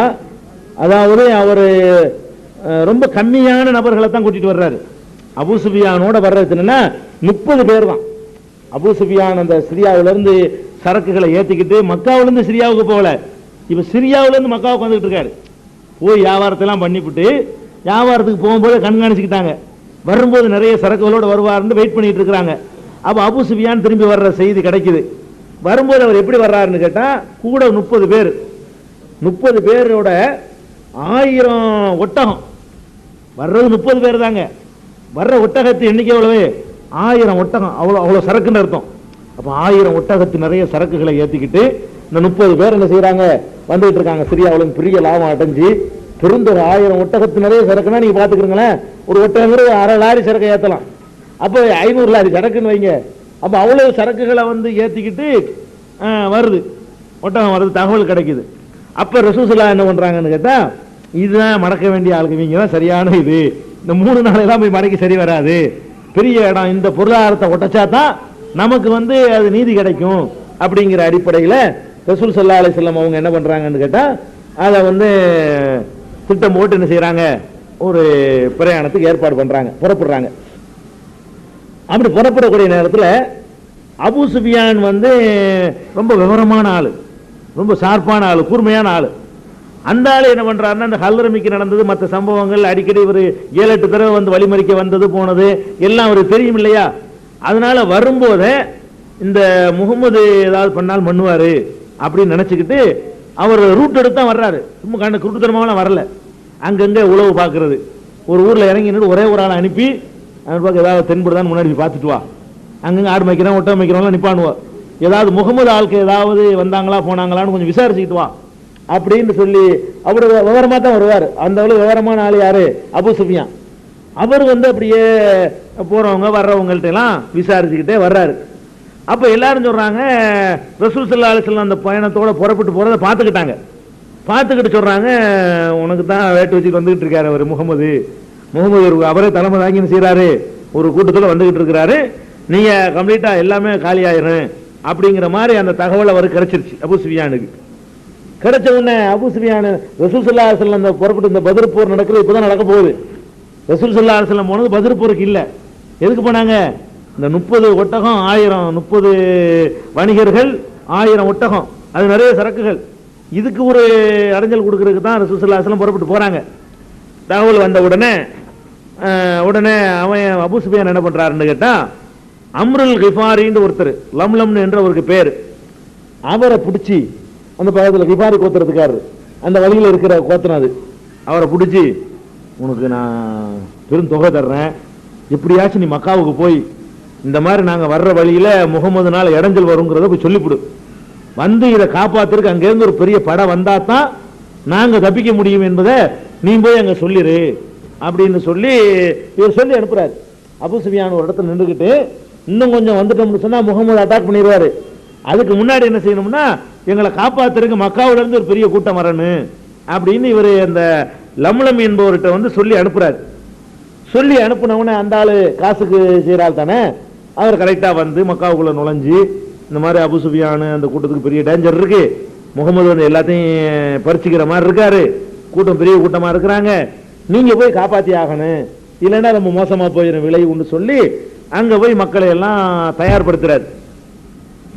[SPEAKER 1] அதாவது அவர் ரொம்ப கம்மியான நபர்களை தான் கூட்டிட்டு வர்றாரு. அபூ சுஃபியானோட வர்றது என்னன்னா 30 பேர் தான். அபூ சுஃபியான் அந்த சிரியாவிலிருந்து சரக்குகளை ஏத்திக்கிட்டு மக்காவிலிருந்து சிரியாவுக்கு போகல,
[SPEAKER 2] இப்ப சிரியாவுல இருந்து மக்காவுக்கு வந்துட்டு இருக்காரு. போய் வியாபாரத்தெல்லாம் பண்ணிவிட்டு வியாபாரத்துக்கு போகும்போது கண்காணிச்சுக்கிட்டாங்க. வரும்போது நிறைய சரக்குகளோட வருவார்னு வெயிட் பண்ணிட்டு இருக்கிறாங்க. அப்ப அபூ சுஃபியான் திரும்பி வர்ற செய்தி கிடைக்குது. வரும்போது அவர் எப்படி வர்றாருன்னு கேட்டா, கூட 30 பேர், 30 பேரோட 1000 ஒட்டகம். வர்றது 30 பேர் தாங்க. வர்ற ஒட்டகத்து எண்ணிக்கை எவ்வளவு? 1000 ஒட்டகம். அவ்வளவு சரக்குன்னு அர்த்தம். அப்ப 1000 ஒட்டகத்து நிறைய சரக்குகளை ஏத்திக்கிட்டு இந்த 30 பேர் என்ன செய்யறாங்க, வந்துட்டு இருக்காங்க. சிரியாவுல பெரிய லாபம் அடைஞ்சு பெருந்தொரு 1000 ஒட்டகத்து நிறைய சரக்குன்னா நீங்க பாத்துக்கிறீங்களேன், ஒரு ஒட்டகங்கிறது 1/2 லாரி சரக்கை ஏத்தலாம். அப்ப 500 லாரி சரக்குன்னு வைங்க. அப்ப அவ்வளவு சரக்குகளை வந்து ஏத்திக்கிட்டு வருது, ஒட்டகம் வருது, தகவல் கிடைக்குது. அப்ப ரசூலுல்லாஹ் என்ன பண்றாங்கன்னு கேட்டா, இதுதான் மடக்க வேண்டிய ஆளுக்கு, இவங்க தான் சரியான இது, இந்த 3 நாளெல்லாம் போய் மடக்கி சரி வராது, பெரிய இடம், இந்த பொருளாதாரத்தை ஒட்டச்சா தான் நமக்கு வந்து அது நீதி கிடைக்கும் அப்படிங்கிற அடிப்படையில் ரசூல் ஸல்லல்லாஹு அலைஹி வஸல்லம் அவங்க என்ன பண்றாங்கன்னு கேட்டா, அதை வந்து திட்டம் போட்டு என்ன செய்யறாங்க, ஒரு பிரயாணத்துக்கு ஏற்பாடு பண்றாங்க, புறப்படுறாங்க. அப்படி புறப்படக்கூடிய நேரத்தில் அபூ சுஃபியான் வந்து ரொம்ப விவரமான ஆளு, ரொம்ப ஷார்ப்பான ஆளு, கூர்மையான ஆளு. அந்த ஆளு என்ன பண்றாருன்னா, அந்த ஹல்ரமிக்கு நடந்தது, மற்ற சம்பவங்கள் அடிக்கடி ஒரு 7-8 தடவை வந்து வழிமறிக்க வந்தது போனது எல்லாம் அவருக்கு தெரியும் இல்லையா. அதனால வரும்போது இந்த முகமது ஏதாவது பண்ணால் பண்ணுவாரு அப்படின்னு நினைச்சுக்கிட்டு அவர் ரூட் எடுத்து தான் வர்றாரு. சும்மா கண்ண குருட்டுத்தனமாலாம் வரல. அங்கங்க உழவு பார்க்கறது, ஒரு ஊர்ல இறங்கி ஒரே ஒரு ஆளை அனுப்பி ஏதாவது தென்படுதான் முன்னாடி பார்த்துட்டு வா, அங்கங்க ஆடு வைக்கிறோம் ஒட்டம் வைக்கிறோம்லாம் நிப்பானுவா, ஏதாவது முகமது ஆளுக்கு ஏதாவது வந்தாங்களா போனாங்களான்னு கொஞ்சம் விசாரிச்சுக்கிட்டு வா அப்படின்னு சொல்லி அவரு விவரமா தான் வருவார். அந்த அளவு விவரமான ஆள் யாரு, அபூ சுஃபியான். அவர் வந்து அப்படியே போறவங்க வர்றவங்கள்ட்ட எல்லாம் விசாரிச்சுக்கிட்டே வர்றாரு. அப்ப எல்லாரும் சொல்றாங்க, ரசூல் ஸல்லல்லாஹு அலைஹி வஸல்லம் அந்த பயணத்தோட புறப்பட்டு போறதை பார்த்துக்கிட்டாங்க. பார்த்துக்கிட்டு சொல்றாங்க, உனக்கு தான் வேட்டு வச்சுட்டு வந்துகிட்டு இருக்காரு அவர் முகமது அவரே தலைமை தாங்கி செய்யறாரு, ஒரு கூட்டத்தில் வந்துகிட்டு இருக்கிறாரு, நீங்க கம்ப்ளீட்டா எல்லாமே காலி ஆயிரும் அப்படிங்கிற மாதிரி அந்த தகவல் அவருக்கு கிடைச்சிருச்சு. அபூ சுஃபியானுக்கு கிடைச்ச உடனே அபூ சுஃபியான் ரசூல் ஸல்லல்லாஹு அலைஹி வஸல்லம் அந்த புறப்பட்டு இந்த பத்ர் போர் நடக்கிறது இப்பதான் நடக்க போகுது. ரசூல் ஸல்லல்லாஹு அலைஹி வஸல்லம் போனது பத்ர் போருக்கு இல்ல. எதுக்கு போனாங்க, இந்த 30 ஒட்டகம் 1000, 30 வணிகர்கள் 1000 ஒட்டகம், அது நிறைய சரக்குகள், இதுக்கு ஒரு அடைஞ்சல் கொடுக்கறதுக்கு தான் ரசூல் ஸல்லல்லாஹு அலைஹி வஸல்லம் புறப்பட்டு போறாங்க. தகவல் வந்த உடனே அவன் அபூ சுஃபியான் என்ன பண்றாருன்னு கேட்டா, அம்ருல் கிஃபாரின்னு ஒருத்தர், லம்லம்னு என்ற ஒரு பேர், அவரை பிடிச்சி அந்த பக்கத்தில் கிஃபாரி கோத்திரத்துக்காரர், அந்த வழியில் இருக்கிற கோத்திரம் அது, அவரை பிடிச்சி உனக்கு நான் பெரும் தொகை தர்றேன், எப்படியாச்சும் நீ மக்காவுக்கு போய் இந்த மாதிரி நாங்கள் வர்ற வழியில முகமதுனால இடைஞ்சல் வருங்கிறத போய் சொல்லிவிடு, வந்து இதை காப்பாத்துறதுக்கு அங்கேருந்து ஒரு பெரிய படம் வந்தா தான் நாங்க தப்பிக்க முடியும் என்பதை நீ போய் அங்க சொல்லிரு அப்படின்னு சொல்லி இவர் சொல்லி அனுப்புறாரு. அபூ சுஃபியான் ஒரு இடத்துல நின்றுகிட்டு, இன்னும் கொஞ்சம் வந்துட்டோம்னு சொன்னா முகமது அட்டாக் பண்ணிடுவாரு, அதுக்கு முன்னாடி என்ன செய்யணும்னா எங்களை காப்பாத்துறதுக்கு மக்காவுல இருந்து ஒரு பெரிய கூட்டம் வரணும் அப்படின்னு இவர் அந்த லம்லம் என்பவர்கிட்ட வந்து சொல்லி அனுப்புறாரு. சொல்லி அனுப்புனவன அந்த ஆளு காசுக்கு செய்யறாள் தானே, அவர் கரெக்டா வந்து மக்காவுக்குள்ள நுழைஞ்சு இந்த மாதிரி அபூ சுஃபியான் அந்த கூட்டத்துக்கு பெரிய டேஞ்சர் இருக்கு, முகமது வந்து எல்லாத்தையும் பறிச்சுக்கிற மாதிரி இருக்காரு, கூட்டம் பெரிய கூட்டமா இருக்கிறாங்க, நீங்க போய் காப்பாத்தி ஆகணும், இல்லைன்னா ரொம்ப மோசமா போயிடும் விலை உண்டு சொல்லி அங்க போய் மக்களை எல்லாம் தயார்படுத்துறாரு.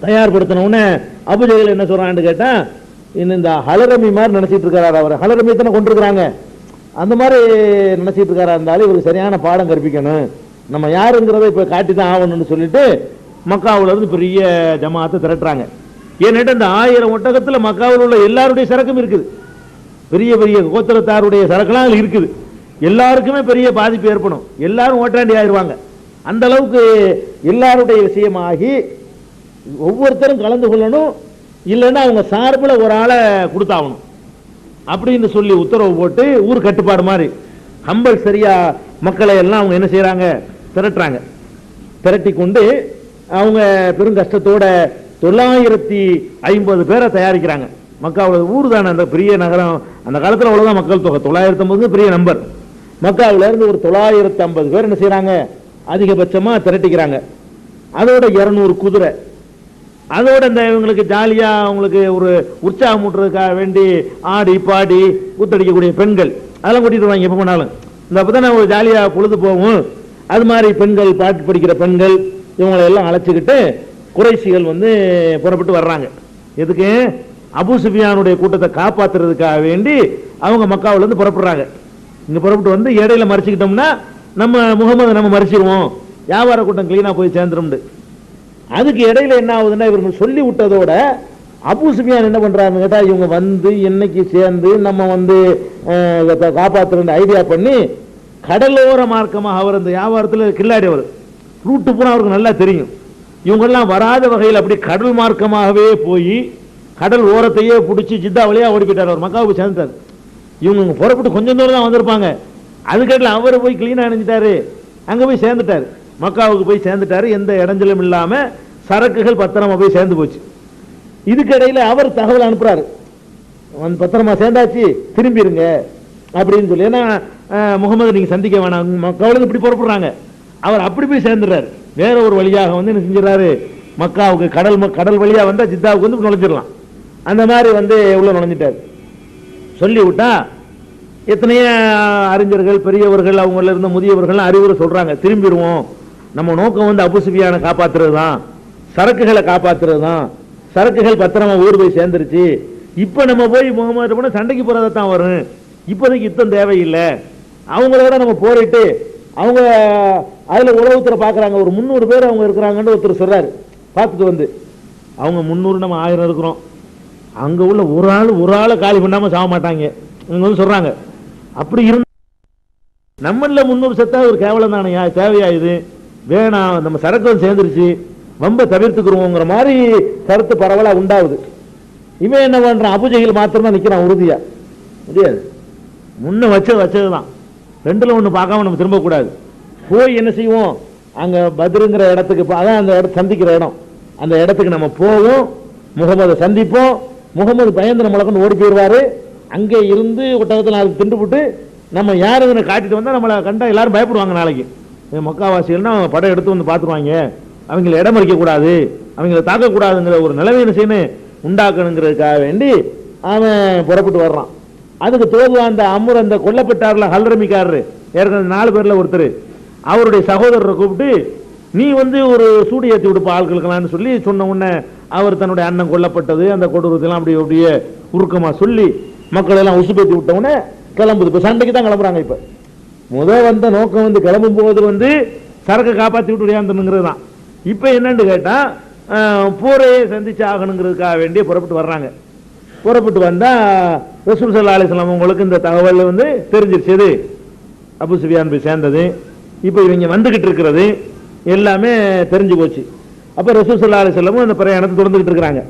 [SPEAKER 2] தயார்படுத்தின உடனே அபூ ஜஹல் என்ன சொல்றான்னு கேட்டா, இந்த ஹலரமி மாதிரி நினைச்சிட்டு இருக்காரு, அவர் ஹலரமி தானே கொண்டிருக்கிறாங்க, அந்த மாதிரி நினைச்சிட்டு இருக்காரா இருந்தாலும் இவருக்கு சரியான பாடம் கற்பிக்கணும், நம்ம யாருங்கிறத இப்ப காட்டி தான் ஆகணும்னு சொல்லிட்டு மக்காவுல இருந்து பெரிய ஜமாத்தை திரட்டுறாங்க. ஏன்னுட்டு இந்த 1000 ஒட்டகத்துல மக்காவில் உள்ள எல்லாருடைய சரக்கும் இருக்குது, பெரிய பெரிய கோத்திரத்தாருடைய சரக்குலாம் இருக்குது, எல்லாருக்குமே பெரிய பாதிப்பு ஏற்படும், எல்லாரும் ஓட்டாண்டி ஆயிடுவாங்க. அந்த அளவுக்கு எல்லாருடைய விஷயமாகி ஒவ்வொருத்தரும் கலந்து கொள்ளணும், இல்லைன்னா அவங்க சார்பில் ஒரு ஆளை கொடுத்தாகணும் அப்படின்னு சொல்லி உத்தரவு போட்டு ஊர் கட்டுப்பாடு மாதிரி ஹம்பல் சரியா மக்களை எல்லாம் அவங்க என்ன செய்யறாங்க, திரட்டுறாங்க. திரட்டி கொண்டு அவங்க பெரும் கஷ்டத்தோட 950 பேரை தயாரிக்கிறாங்க. மக்காவில் ஊர் தானே, அந்த பெரிய நகரம், அந்த காலத்தில் அவ்வளவுதான் மக்கள் தொகை, 950 பெரிய நம்பர். மக்காவில இருந்து ஒரு 950 பேர் என்ன செய்யறாங்க, அதிகபட்சமா திரட்டிக்கிறாங்க. அதோட 200 குதிரை, அதோட இந்த இவங்களுக்கு ஜாலியா அவங்களுக்கு ஒரு உற்சாகம் ஊட்டுறதுக்காக வேண்டி ஆடி பாடி கூத்தடிக்கக்கூடிய பெண்கள் அதெல்லாம் கூட்டிட்டு வருவாங்க. எப்ப போனாலும் இந்த அப்பதானே ஒரு ஜாலியா பொழுது போகும், அது மாதிரி பெண்கள், பாட்டு படிக்கிற பெண்கள், இவங்களை எல்லாம் அழைச்சிக்கிட்டு குறைஷிகள் வந்து புறப்பட்டு வர்றாங்க. எதுக்கு, அபூ சுஃபியானுடைய கூட்டத்தை காப்பாத்துறதுக்காக வேண்டி அவங்க மக்காவுல இருந்து புறப்படுறாங்க. இங்க புறப்பட்டு வந்து இடையில மறைச்சிக்கிட்டோம்னா நம்ம முகமது நம்ம மறைச்சிருவோம், வியாபார கூட்டம் கிளீனா போய் சேர்ந்துரும். அதுக்கு இடையில என்ன ஆகுதுன்னா, இவங்க சொல்லி விட்டதோட அபூ சுஃபியான் என்ன பண்றாருன்னு கேட்டா, இவங்க வந்து என்னைக்கு சேர்ந்து நம்ம வந்து காப்பாத்துற ஐடியா பண்ணி கடலோர மார்க்கமாக அவர் அந்த வியாபாரத்தில் கில்லாடி, அவர் ரூட்டு பூரா அவருக்கு நல்லா தெரியும். இவங்கெல்லாம் வராத வகையில் அப்படி கடல் மார்க்கமாகவே போய் கடல் ஓரத்தையே பிடிச்சி ஜித்தா வழியா ஓடி போயிட்டார். அவர் மக்காவுக்கு சேர்ந்துட்டார். இவங்க புறப்பட்டு கொஞ்சம் தூரம் தான் வந்திருப்பாங்க. அதுக்கட்டில் அவர் போய் கிளீனா அணிஞ்சிட்டாரு, அங்க போய் சேர்ந்துட்டாரு, மக்காவுக்கு போய் சேர்ந்துட்டாரு. எந்த இடைஞ்சலும் இல்லாம சரக்குகள் பத்திரமா போய் சேர்ந்து போச்சு. இதுக்கிடையில அவர் தகவல் அனுப்புறாரு, பத்திரமா சேர்ந்தாச்சு திரும்பிடுங்க அப்படின்னு சொல்லி. ஏன்னா முகமது நீங்க சந்திக்க வேணாம், மக்காவுக்கு இப்படி புறப்படுறாங்க. அவர் அப்படி போய் சேர்ந்துடுறாரு. வேற ஒரு வழியாக வந்து என்ன செஞ்சிடறாரு, மக்காவுக்கு கடல் வழியா வந்தா ஜித்தாவுக்கு வந்து நுழைஞ்சிடலாம். அந்த மாதிரி வந்து உள்ள நுழைஞ்சிட்டாரு. சொல்லி விட்டா எத்தனையோ அறிஞர்கள் பெரியவர்கள் அவங்கள இருந்த முதியவர்கள் அறிவுரை சொல்றாங்க, திரும்பிடுவோம், நம்ம நோக்கம் வந்து அபூ சுஃபியானை காப்பாத்துறது தான், சரக்குகளை காப்பாத்துறது தான், சரக்குகள் பத்திரமா ஊர் போய் சேர்ந்துருச்சு, இப்ப நம்ம போய் முகமது போன சண்டைக்கு போறதை தான் வரும், இப்போதைக்கு யுத்தம் தேவையில்லை, அவங்களோட நம்ம போரிட்டு அவங்க அதுல உளவுத்துற பாக்குறாங்க, ஒரு 300 பேர் அவங்க இருக்கிறாங்கன்னு ஒருத்தர் சொல்றாரு. பார்த்துட்டு வந்து அவங்க 300 நம்ம 1000 இருக்கிறோம், அங்க உள்ள ஒரு ஆளை காலி பண்ணாம சாக மாட்டாங்க வந்து சொல்றாங்க. அப்படி இருந்த நம்மள 300 செத்தா ஒரு கேவலம் தானே, தேவையா இது, வேணாம், நம்ம சரக்கு சேர்ந்துருச்சு, வம்ப தவிர்த்துக்கிறோங்கிற மாதிரி கருத்து பரவலா உண்டாகுது. இவன் என்ன பண்றான், அபூஜஹில் மாத்திரம் தான் நிக்கிறான் உறுதியா. முடியாது, முன்ன வச்சதுதான், ரெண்டுல ஒண்ணு பார்க்காம நம்ம திரும்ப கூடாது. போய் என்ன செய்வோம், அங்க பத்ருங்கிற இடத்துக்கு, அதான் அந்த இடத்து சந்திக்கிற இடம், அந்த இடத்துக்கு நம்ம போவோம், முகமதை சந்திப்போம். முகமது பயந்திர முழக்கன்னு ஓடி போயிடுவாரு. அங்கே இருந்து ஒட்டகத்தில் அதுக்கு திண்டு போட்டு நம்ம யாருன்னு காட்டிட்டு வந்தா நம்மளை கண்டா எல்லாரும் பயப்படுவாங்க. நாளைக்கு மக்காவாசிகள்னா படம் எடுத்து வந்து பார்த்துருவாங்க, அவங்களை இடம் மறிக்க கூடாது, அவங்களை தாக்கக்கூடாதுங்கிற ஒரு நிலைமை என்ன செய்யணும் உண்டாக்கணுங்கிறதுக்காக வேண்டி அவன் புறப்பட்டு வர்றான். அதுக்கு தோல்வா அந்த அம்முர், அந்த கொல்லப்பட்டார்ல ஹல்ரமிக்காரரு, ஏற்கனவே 4 பேர்ல ஒருத்தர், அவருடைய சகோதரரை கூப்பிட்டு நீ வந்து ஒரு சூடு ஏற்றி விடுப்பா ஆட்களுக்கெல்லாம் சொல்லி சொன்ன உடனே அவர் தன்னுடைய அண்ணன் கொல்லப்பட்டது அந்த கொடூரத்தெல்லாம் அப்படியே உருக்கமா சொல்லி மக்கள் எல்லாம் உசுப்பேத்தி விட்டவுடனே கிளம்புது. இப்ப சண்டைக்கு தான் கிளம்புறாங்க. இப்ப வந்த நோக்கம் வந்து கிளம்பும் போது வந்து சரக்கை காப்பாற்றி விட்டு விளையாண்டுங்கிறது தான். இப்ப என்னன்னு கேட்டா போரையே சந்திச்சு ஆகணுங்கிறதுக்காக வேண்டிய புறப்பட்டு வர்றாங்க. புறப்பட்டு வந்தா ரசூல் ஸல்லல்லாஹு அலைஹி வஸல்லம் உங்களுக்கு இந்த தகவல் வந்து தெரிஞ்சிருச்சு, அபூ சுஃபியான் போய் சேர்ந்தது, இப்ப இவங்க வந்துகிட்டு இருக்கிறது எல்லாமே தெரிஞ்சு போச்சு. அப்ப ரசூல் ஸல்லல்லாஹு அலைஹி வஸல்லம் அந்த பிரயாணத்தை தொடர்ந்துகிட்டு இருக்கிறாங்க.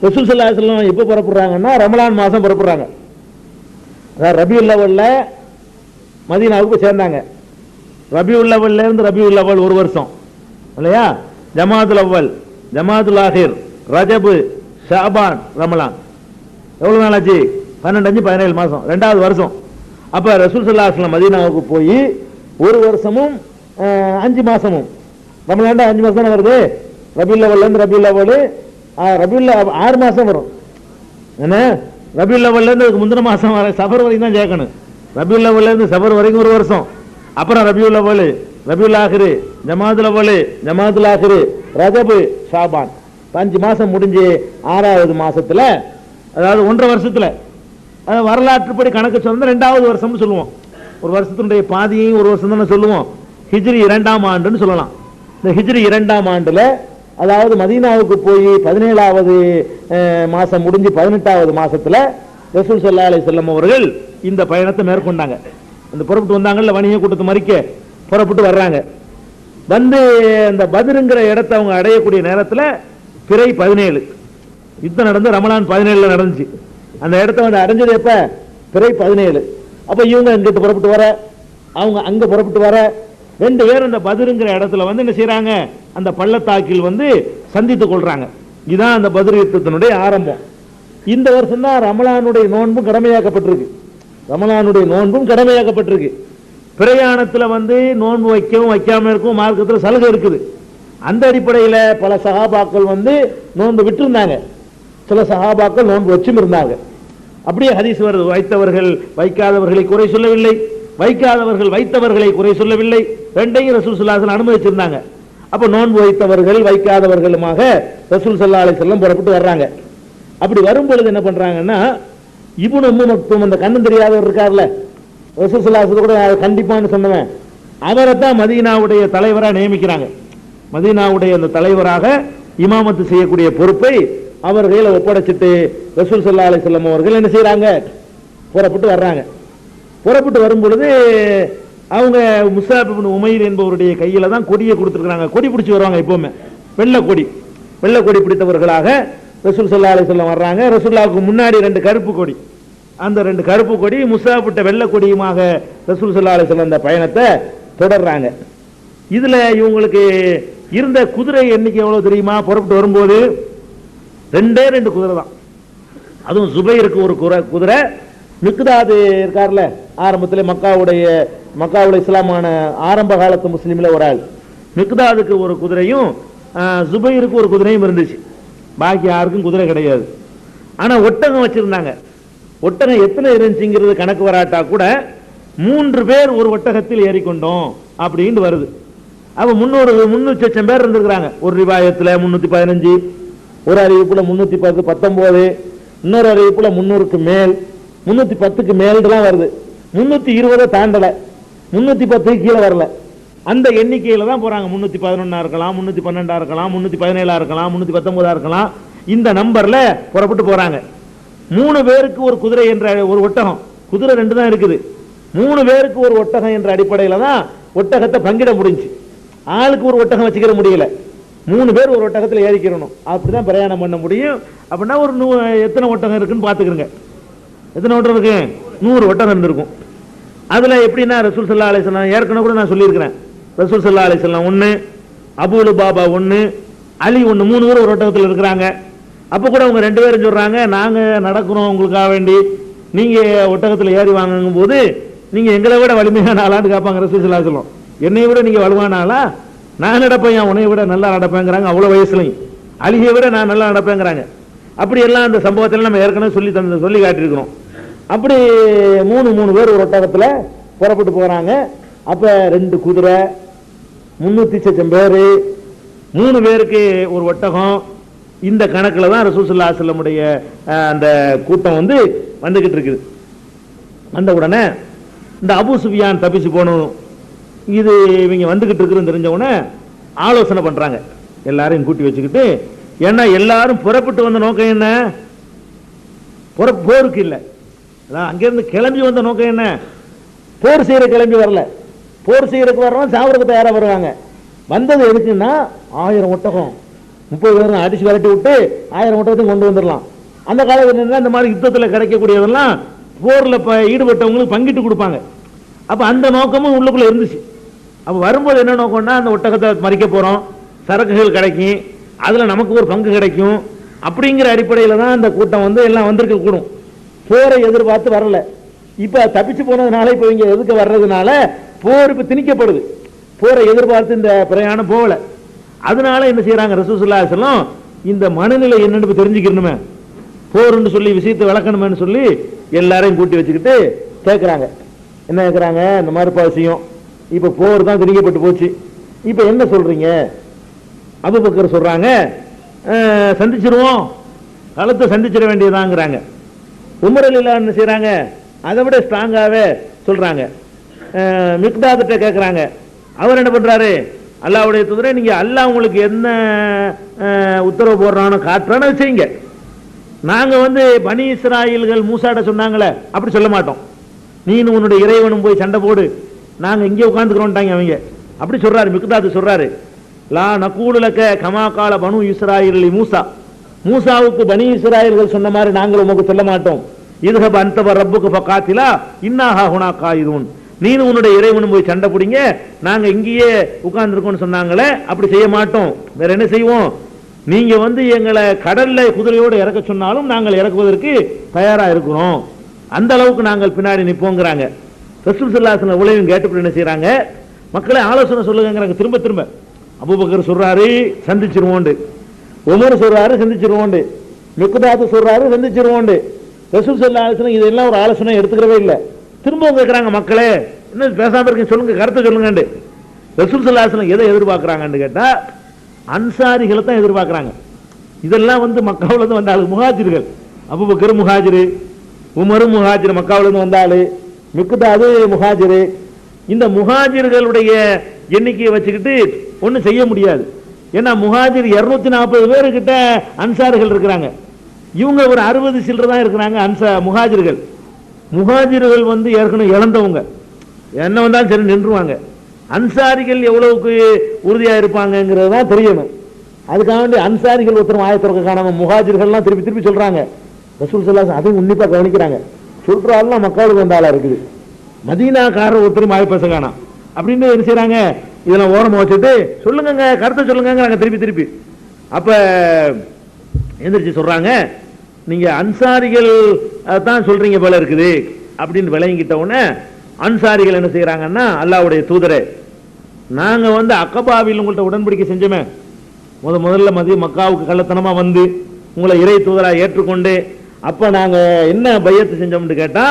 [SPEAKER 2] ரசூல் ஸல்லல்லாஹு அலைஹி வஸல்லம் எப்ப புறப்படுறாங்கன்னா ரமலான் மாசம் புறப்படுறாங்க. அதாவது ரபியுல் அவ்வல்ல மதீனாவுக்கு சேர்ந்தாங்க. ரபியுல் அவ்வல்ல இருந்து ரபியுல் அவ்வல் ஒரு வருஷம் இல்லையா, ஜமாதுல் அவ்வல், ஜமாதுல் ஆஹிர், ரஜப், ஷாபான், ரமலான், எவ்வளவு நாள் ஆச்சு, 12, 5, 17 மாசம், 2வது வருஷம். அப்ப ரசூல் ஸல்லல்லாஹு அலைஹி வஸல்லம் மதீனாவுக்கு போய் ஒரு வருஷமும் 5 மாசமும், ரமலான் 5 மாசம் தானே வருது, ரபியுல் அவ்வல்ல இருந்து ரபியுல் அவ்வல், ரபியுல் 6 மாசம் வரும். என்ன ரபியுல் அவ்வல்ல இருந்து முந்தின மாசம் வர சஃபர் வரைக்கும் தான் சேர்க்கணும். ரபியுல் அவ்வல்ல இருந்து சஃபர் வரைக்கும் ஒரு வருஷம், அப்புறம் ரபியுல் அவ்வல், ரபியுல் ஆஹிர், ஜமாதுல் அவ்வல், ஜமாதுல் ஆஹிர், ரஜப், ஷாபான், 5 மாசம் முடிஞ்சு 6வது மாசத்துல, அதாவது 1.5 வருஷத்துல, வரலாற்றுப்படி கணக்கு சொன்னா 2வது வருஷம்னு சொல்லுவோம். ஒரு வருஷத்தினுடைய பாதியையும் ஒரு வருஷம் தானே சொல்லுவோம். ஹிஜ்ரி 2ஆம் ஆண்டுன்னு சொல்லலாம். இந்த ஹிஜ்ரி 2ஆம் ஆண்டுல, அதாவது மதீனாவுக்கு போய் 17வது மாசம் முடிஞ்சு 18வது மாசத்துல ரசூல் ஸல்லல்லாஹு அலைஹி வஸல்லம் அவர்கள் இந்த பயணத்தை மேற்கொண்டாங்க. அந்த புறப்பட்டு வந்தாங்கல்ல, வணிக கூட்டத்தை மறிக்க புறப்பட்டு வர்றாங்க. வந்து அந்த பத்ருங்கிற இடத்தை அவங்க அடையக்கூடிய நேரத்துல பிறை 17 யுத்தம் நடந்து ரமலான் 17ல நடந்துச்சு. அந்த இடத்த வந்து அடைஞ்சது எப்ப, பிறை 17. அப்ப இவங்க இங்கிட்டு புறப்பட்டு வர, அவங்க அங்க புறப்பட்டு வர, 2 பேரும் அந்த பத்ருங்கிற இடத்துல வந்து என்ன செய்யறாங்க, அந்த பள்ளத்தாக்கில் வந்து சந்தித்துக் கொள்றாங்க. இதுதான் அந்த பத்ர் யுத்தத்தினுடைய ஆரம்பம். இந்த வருஷம் தான் ரமலானுடைய நோன்பும் கடமையாக்கப்பட்டிருக்கு. ரமலானுடைய நோன்பும் கடமையாக்கப்பட்டிருக்கு. பிரயாணத்துல வந்து நோன்பு வைக்கவும் வைக்காம இருக்கும் மார்க்கத்தில் சலுகை இருக்குது. அந்த அடிப்படையில் பல சஹாபாக்கள் வந்து நோன்பு விட்டு இருந்தாங்க, சில சஹாபாக்கள் நோன்பு வச்சும் இருந்தாங்க. அப்படியே ஹதீஸ் வருது, வைத்தவர்கள் வைக்காதவர்களை குறை சொல்லவில்லை, வைக்காதவர்கள் வைத்தவர்களை குறை சொல்லவில்லை, 2ஐயும் ரசூல் ஸல்லல்லாஹு அலைஹி வஸல்லம் அனுமதிச்சிருந்தாங்க. அப்ப நோன்பு வைத்தவர்கள் வைக்காதவர்களுமாக ரசூல் ஸல்லல்லாஹு அலைஹி வஸல்லம் புறப்பட்டு வர்றாங்க. அப்படி வரும் பொழுது என்ன பண்றாங்கன்னா, இப்னு உம்மு மக்தூம் அந்த கண்ணு தெரியாதவர் இருக்கார்ல, ரசூல் ஸல்லல்லாஹு அலைஹி வஸல்லம் கூட கண்டிப்பான்னு சொன்னவன், அவரை தான் மதீனாவுடைய தலைவராக நியமிக்கிறாங்க. மதீனாவுடைய அந்த தலைவராக இமாமத்து செய்யக்கூடிய பொறுப்பை அவர் கையில ஒப்படைச்சிட்டு ரசூல் ஸல்லல்லாஹு அலைஹி வஸல்லம் அவர்கள் என்ன செய்யறாங்க, புறப்பட்டு வர்றாங்க. புறப்பட்டு வரும் பொழுது அவங்க முஸாப் இப்னு உமைர் என்பவருடைய கையில தான் கொடியை கொடுத்துருக்காங்க. கொடி பிடிச்சி வருவாங்க எப்பவுமே, வெள்ளை கொடி பிடித்தவர்களாக ரசூல் ஸல்லல்லாஹு அலைஹி வஸல்லம் வர்றாங்க. ரசூலுல்லாஹ்வுக்கு முன்னாடி 2 கருப்பு கொடி, அந்த 2 கருப்பு கொடி முஸாபிட்ட வெள்ளை கொடியுமாக ரசூல் ஸல்லல்லாஹு அலைஹி வஸல்லம் அந்த பயணத்தை தொடர்றாங்க. இதுல இவங்களுக்கு இருந்த குதிரை எண்ணிக்கை எவ்வளவு தெரியுமா? புறப்பட்டு வரும்போது 2 குதிரை தான். அதுவும் ஜுபைருக்கு ஒரு குதிரை, மிக்தாது இருக்கார்ல ஆரம்பத்தில் மக்காவுடைய இஸ்லாமான ஆரம்ப காலத்து முஸ்லீம்ல ஒரு ஆள், மிக்தாதுக்கு ஒரு குதிரையும் ஜுபைருக்கு ஒரு குதிரையும் இருந்துச்சு. பாக்கி யாருக்கும் குதிரை கிடையாது. ஆனா ஒட்டகம் வச்சிருந்தாங்க. ஒட்டகம் எத்தனை இருந்துச்சுங்கிறது கணக்கு வராட்டா கூட 3 பேர் ஒரு ஒட்டகத்தில் ஏறிக்கொண்டோம் அப்படின்னு வருது. அப்ப 300 பேர் இருந்திருக்கிறாங்க. ஒரு ரிவாயத்துல 315, ஒரு அறிவிப்புல 310, 19, இன்னொரு அறிவிப்புல 300க்கு மேல், 310க்கு மேல் தான் வருது. 320 தாண்டல, 310 கீழே வரல. அந்த எண்ணிக்கையில தான் போறாங்க. 311 இருக்கலாம், 312 இருக்கலாம், 317 இருக்கலாம், 319 இருக்கலாம். இந்த நம்பர்ல புறப்பட்டு போறாங்க. 3 பேருக்கு ஒரு குதிரை என்ற ஒரு ஒட்டகம், குதிரை 2 தான் இருக்குது. 3 பேருக்கு ஒரு ஒட்டகம் என்ற அடிப்படையில தான் ஒட்டகத்தை பங்கிட முடிஞ்சு. ஆளுக்கு ஒரு ஒட்டகம் வச்சுக்கிற முடியல. 3 பேர் ஒரு ஒட்டகத்தில் ஏறிக்கிறணும், அப்படிதான் பிரயாணம் பண்ண முடியும். அப்படின்னா ஒரு எத்தனை ஒட்டகம் இருக்குன்னு பாத்துக்கிறங்க. எத்தனை ஒட்டகம் இருக்கு? 100 ஒட்டகம் இருந்திருக்கும். அதுல எப்படின்னா ரசூல் ஸல்லல்லாஹு அலைஹி வஸல்லம் ஏற்கனவே கூட நான் சொல்லியிருக்கிறேன். ரசூல் ஸல்லல்லாஹு அலைஹி வஸல்லம் 1, அபூ லுபாபா 1, அலி 1, 3 பேர் ஒரு ஒட்டகத்தில் இருக்கிறாங்க. அப்ப கூட அவங்க 2 பேரும் சொல்றாங்க, நாங்க நடக்கிறோம் உங்களுக்காக வேண்டி, நீங்க ஒட்டகத்தில் ஏறி வாங்கும் போது நீங்க எங்களை விட வலிமையான ஆளான்னு கேட்பாங்க ரசூல் ஸல்லல்லாஹு அலைஹி வஸல்லம். என்னை விட நீங்க வலுவான ஆளா? நான் நடப்பேன், உன்னை விட நல்லா நடப்பேங்கிறாங்க. அவ்வளவு வயசுலையும் அலியை விட நான் நல்லா நடப்பேங்கிறாங்க. அப்படி எல்லாம் அந்த சம்பவத்தில் நம்ம ஏற்கனவே சொல்லி காட்டியிருக்கிறோம். அப்படி 3 பேர் ஒரு ஒட்டகத்தில் புறப்பட்டு போறாங்க. அப்ப 2 குதிரை, 300 பேரு, 3 பேருக்கு ஒரு ஒட்டகம். இந்த கணக்குல தான் ரசூல் ஸல்லல்லாஹு அலைஹி வஸல்லமுடைய அந்த கூட்டம் வந்துகிட்டு இருக்குது. வந்த உடனே இந்த அபூ சுஃபியான் தப்பிச்சு போகணும், இது இவங்க வந்துகிட்டு இருக்குன்னு தெரிஞ்ச உடனே ஆலோசனை பண்றாங்க. எல்லாரையும் கூட்டி வச்சுக்கிட்டு, ஏன்னா எல்லாரும் புறப்பட்டு வந்த நோக்கம் என்ன? போருக்கு இல்லை. அங்கிருந்து கிளம்பி வந்த நோக்கம் என்ன? போர் செய்யற கிளம்பி வரல. போர் செய்யறதுக்கு வர்றோம், சாவறதுக்கு தயாரா வருவாங்க. வந்தது எதுக்குன்னா 1000 ஒட்டகம், 30 பேரும் அடிச்சு விரட்டி விட்டு 1000 ஒட்டகத்தையும் கொண்டு வந்துடலாம். அந்த காலத்துல இந்த மாதிரி யுத்தத்தில் கிடைக்கக்கூடியதெல்லாம் போர்ல ஈடுபட்டவங்களுக்கு பங்கிட்டு கொடுப்பாங்க. அப்ப அந்த நோக்கமும் உள்ளுக்குள்ள இருந்துச்சு. அப்ப வரும்போது என்ன நோக்கம்னா, அந்த ஒட்டகத்தை மறிக்க போறோம், சரக்குகள் கிடைக்கும், அதுல நமக்கு ஒரு பங்கு கிடைக்கும் அப்படிங்கிற அடிப்படையில தான் அந்த கூட்டம் எல்லாம் வந்திருக்க கூடும். போரை எதிர்பார்த்து வரல. இப்ப தப்பிச்சு போனதுனால இப்ப இங்க எதுக்கு வர்றதுனால போர் இப்ப திணிக்கப்படுது. போரை எதிர்பார்த்து இந்த பிரயாணம் போகல. அதனால என்ன செய்யறாங்க ரசூல் ஸல்லல்லாஹு அலைஹி வஸல்லம், இந்த மனநிலை என்னன்னு தெரிஞ்சுக்கணுமே, போர்னு சொல்லி விஷயத்தை விளக்கணும்னு சொல்லி எல்லாரையும் கூட்டி வச்சுக்கிட்டு கேட்கிறாங்க. என்ன கேட்கிறாங்க? இந்த மாதிரி விஷயம், இப்ப போர் தான் திணிக்கப்பட்டு போச்சு, இப்ப என்ன சொல்றீங்க? அபூபக்கர் சொல்றாங்க, சந்திச்சிருவோம், களத்தை சந்திச்சிட வேண்டியதாங்கிறாங்க. உமர் ரலியல்லாஹு என்ன செய்யறாங்க? அதை விட ஸ்ட்ராங்காவே சொல்றாங்க. மிக்தாதிட்ட கேட்கிறாங்க. அவர் என்ன பண்றாரு? அல்லாஹ்வுடைய தூதரே, நீங்க அல்லாஹ் உங்களுக்கு என்ன உத்தரவு போடுறானோ காட்டுறானோ செய்யுங்க. நாங்க பனி இஸ்ராயீல்கள் மூசாட்ட சொன்னாங்களே அப்படி சொல்ல மாட்டோம். நீனு உன்னுடைய இறைவனும் போய் சண்டை போடு, நாங்க இங்கே உட்கார்ந்துக்கிறோம்ட்டாங்க அவங்க. அப்படி சொல்றாரு மிக்தாது. சொல்றாரு, லா நகூலு லக கமா கால பனு இஸ்ராயீல் மூசா, மூசாவுக்கு பனி இஸ்ராயீல்கள் சொன்ன மாதிரி நாங்கள் உங்களுக்கு சொல்ல மாட்டோம். இதுஹப் அன்த வ ரப்புக ஃபகாத்திலா இன்னா ஹாஹுனா காயிதுன், நீனு உன்னுடைய இறைவனும் போய் சண்டை பிடிங்க, நாங்க இங்கேயே உட்கார்ந்துருக்கோம்னு சொன்னாங்களே அப்படி செய்ய மாட்டோம். வேற என்ன செய்வோம்? நீங்க எங்களை கடல்ல குதிரையோடு இறக்க சொன்னாலும் நாங்கள் இறக்குவதற்கு தயாரா இருக்கிறோம், அந்த அளவுக்கு நாங்கள் பின்னாடி நிப்போங்கிறாங்க. ரசூல் ஸல்லல்லாஹு அலைஹி வஸல்லம் உலகம் கேட்டு என்ன செய்யறாங்க? மக்களை ஆலோசனை சொல்லுங்கிறாங்க திரும்ப திரும்ப. அபூபக்கர் சொல்றாரு சந்திச்சிருவோண்டு, உமர் சொல்றாரு சந்திச்சிருவோண்டு, மிக்தாது சொல்றாரு சந்திச்சிருவோண்டு. ரசூல் ஸல்லல்லாஹு அலைஹி வஸல்லம் இதெல்லாம் ஒரு ஆலோசனை எடுத்துக்கிறவே இல்லை. திரும்ப கேட்கிறாங்க, மக்களே என்ன பேசாம இருக்கீங்க, சொல்லுங்க, கருத்தை சொல்லுங்க. ரசூல் ஸல்லல்லாஹு அலைஹி வஸல்லம் எதை எதிர்பார்க்கிறாங்கன்னு கேட்டா அன்சாரிகளை தான் எதிர்பார்க்கிறாங்க. இதெல்லாம் வந்து மக்காவுல இருந்து வந்த ஆளு முஹாஜிர்கள். அபூபக்கர் முஹாஜிரு, உமரும் முஹாஜிர் மக்காவுல இருந்து வந்த ஆளு, மிக்தாது முஹாஜிரு. இந்த முஹாஜிர்களுடைய எண்ணிக்கையை வச்சுக்கிட்டு ஒன்றும் செய்ய முடியாது. ஏன்னா முஹாஜிர் 240 பேரு கிட்ட அன்சார்கள் இருக்கிறாங்க, இவங்க ஒரு 60 சில்லர் தான் இருக்கிறாங்க முஹாஜிர்கள். முஹாஜிர்கள் வந்து ஏற்கனவே இழந்தவங்க, என்ன வந்தாலும் சரி நின்றுவாங்க. அன்சாரிகள் எவ்வளவுக்கு உறுதியா இருப்பாங்கிறது தான் தெரியணும். அதுக்காக வேண்டி அன்சாரிகள் ஒருத்தரும் ஆயத்திறக்க காணாம முஹாஜிர்கள்லாம் திருப்பி திருப்பி சொல்றாங்க. ரசூல் ஸல்லல்லாஹு அலைஹி அதையும் உன்னிப்பா கவனிக்கிறாங்க. சொல்றாள் மக்களுக்கு வந்த ஆளா இருக்குது, மதீனாக்காரர் ஒருத்தரும் ஆய பேச காணாம் அப்படின்னு என்ன செய்யறாங்க, இதெல்லாம் ஓரமா வச்சுட்டு சொல்லுங்க கருத்தை சொல்லுங்க திருப்பி திருப்பி. அப்ப எந்திரிச்சு சொல்றாங்க, நீங்க அன்சாரிகள் தான் சொல்றீங்க போல இருக்குது அப்படின்னு விளங்கிட்ட உடனே அன்சாரிகள் என்ன செய்யறாங்கன்னா, அல்லாஹ்வுடைய தூதரே, நாங்க வந்து அக்கபாவில் உங்கள்ட்ட உடன்படிக்கை செஞ்சோமே, முதல்ல மக்காவுக்கு கள்ளத்தனமா வந்து உங்களை இறை தூதரா ஏற்றுக்கொண்டு அப்ப நாங்க என்ன பையத்து செஞ்சோம்னு கேட்டா,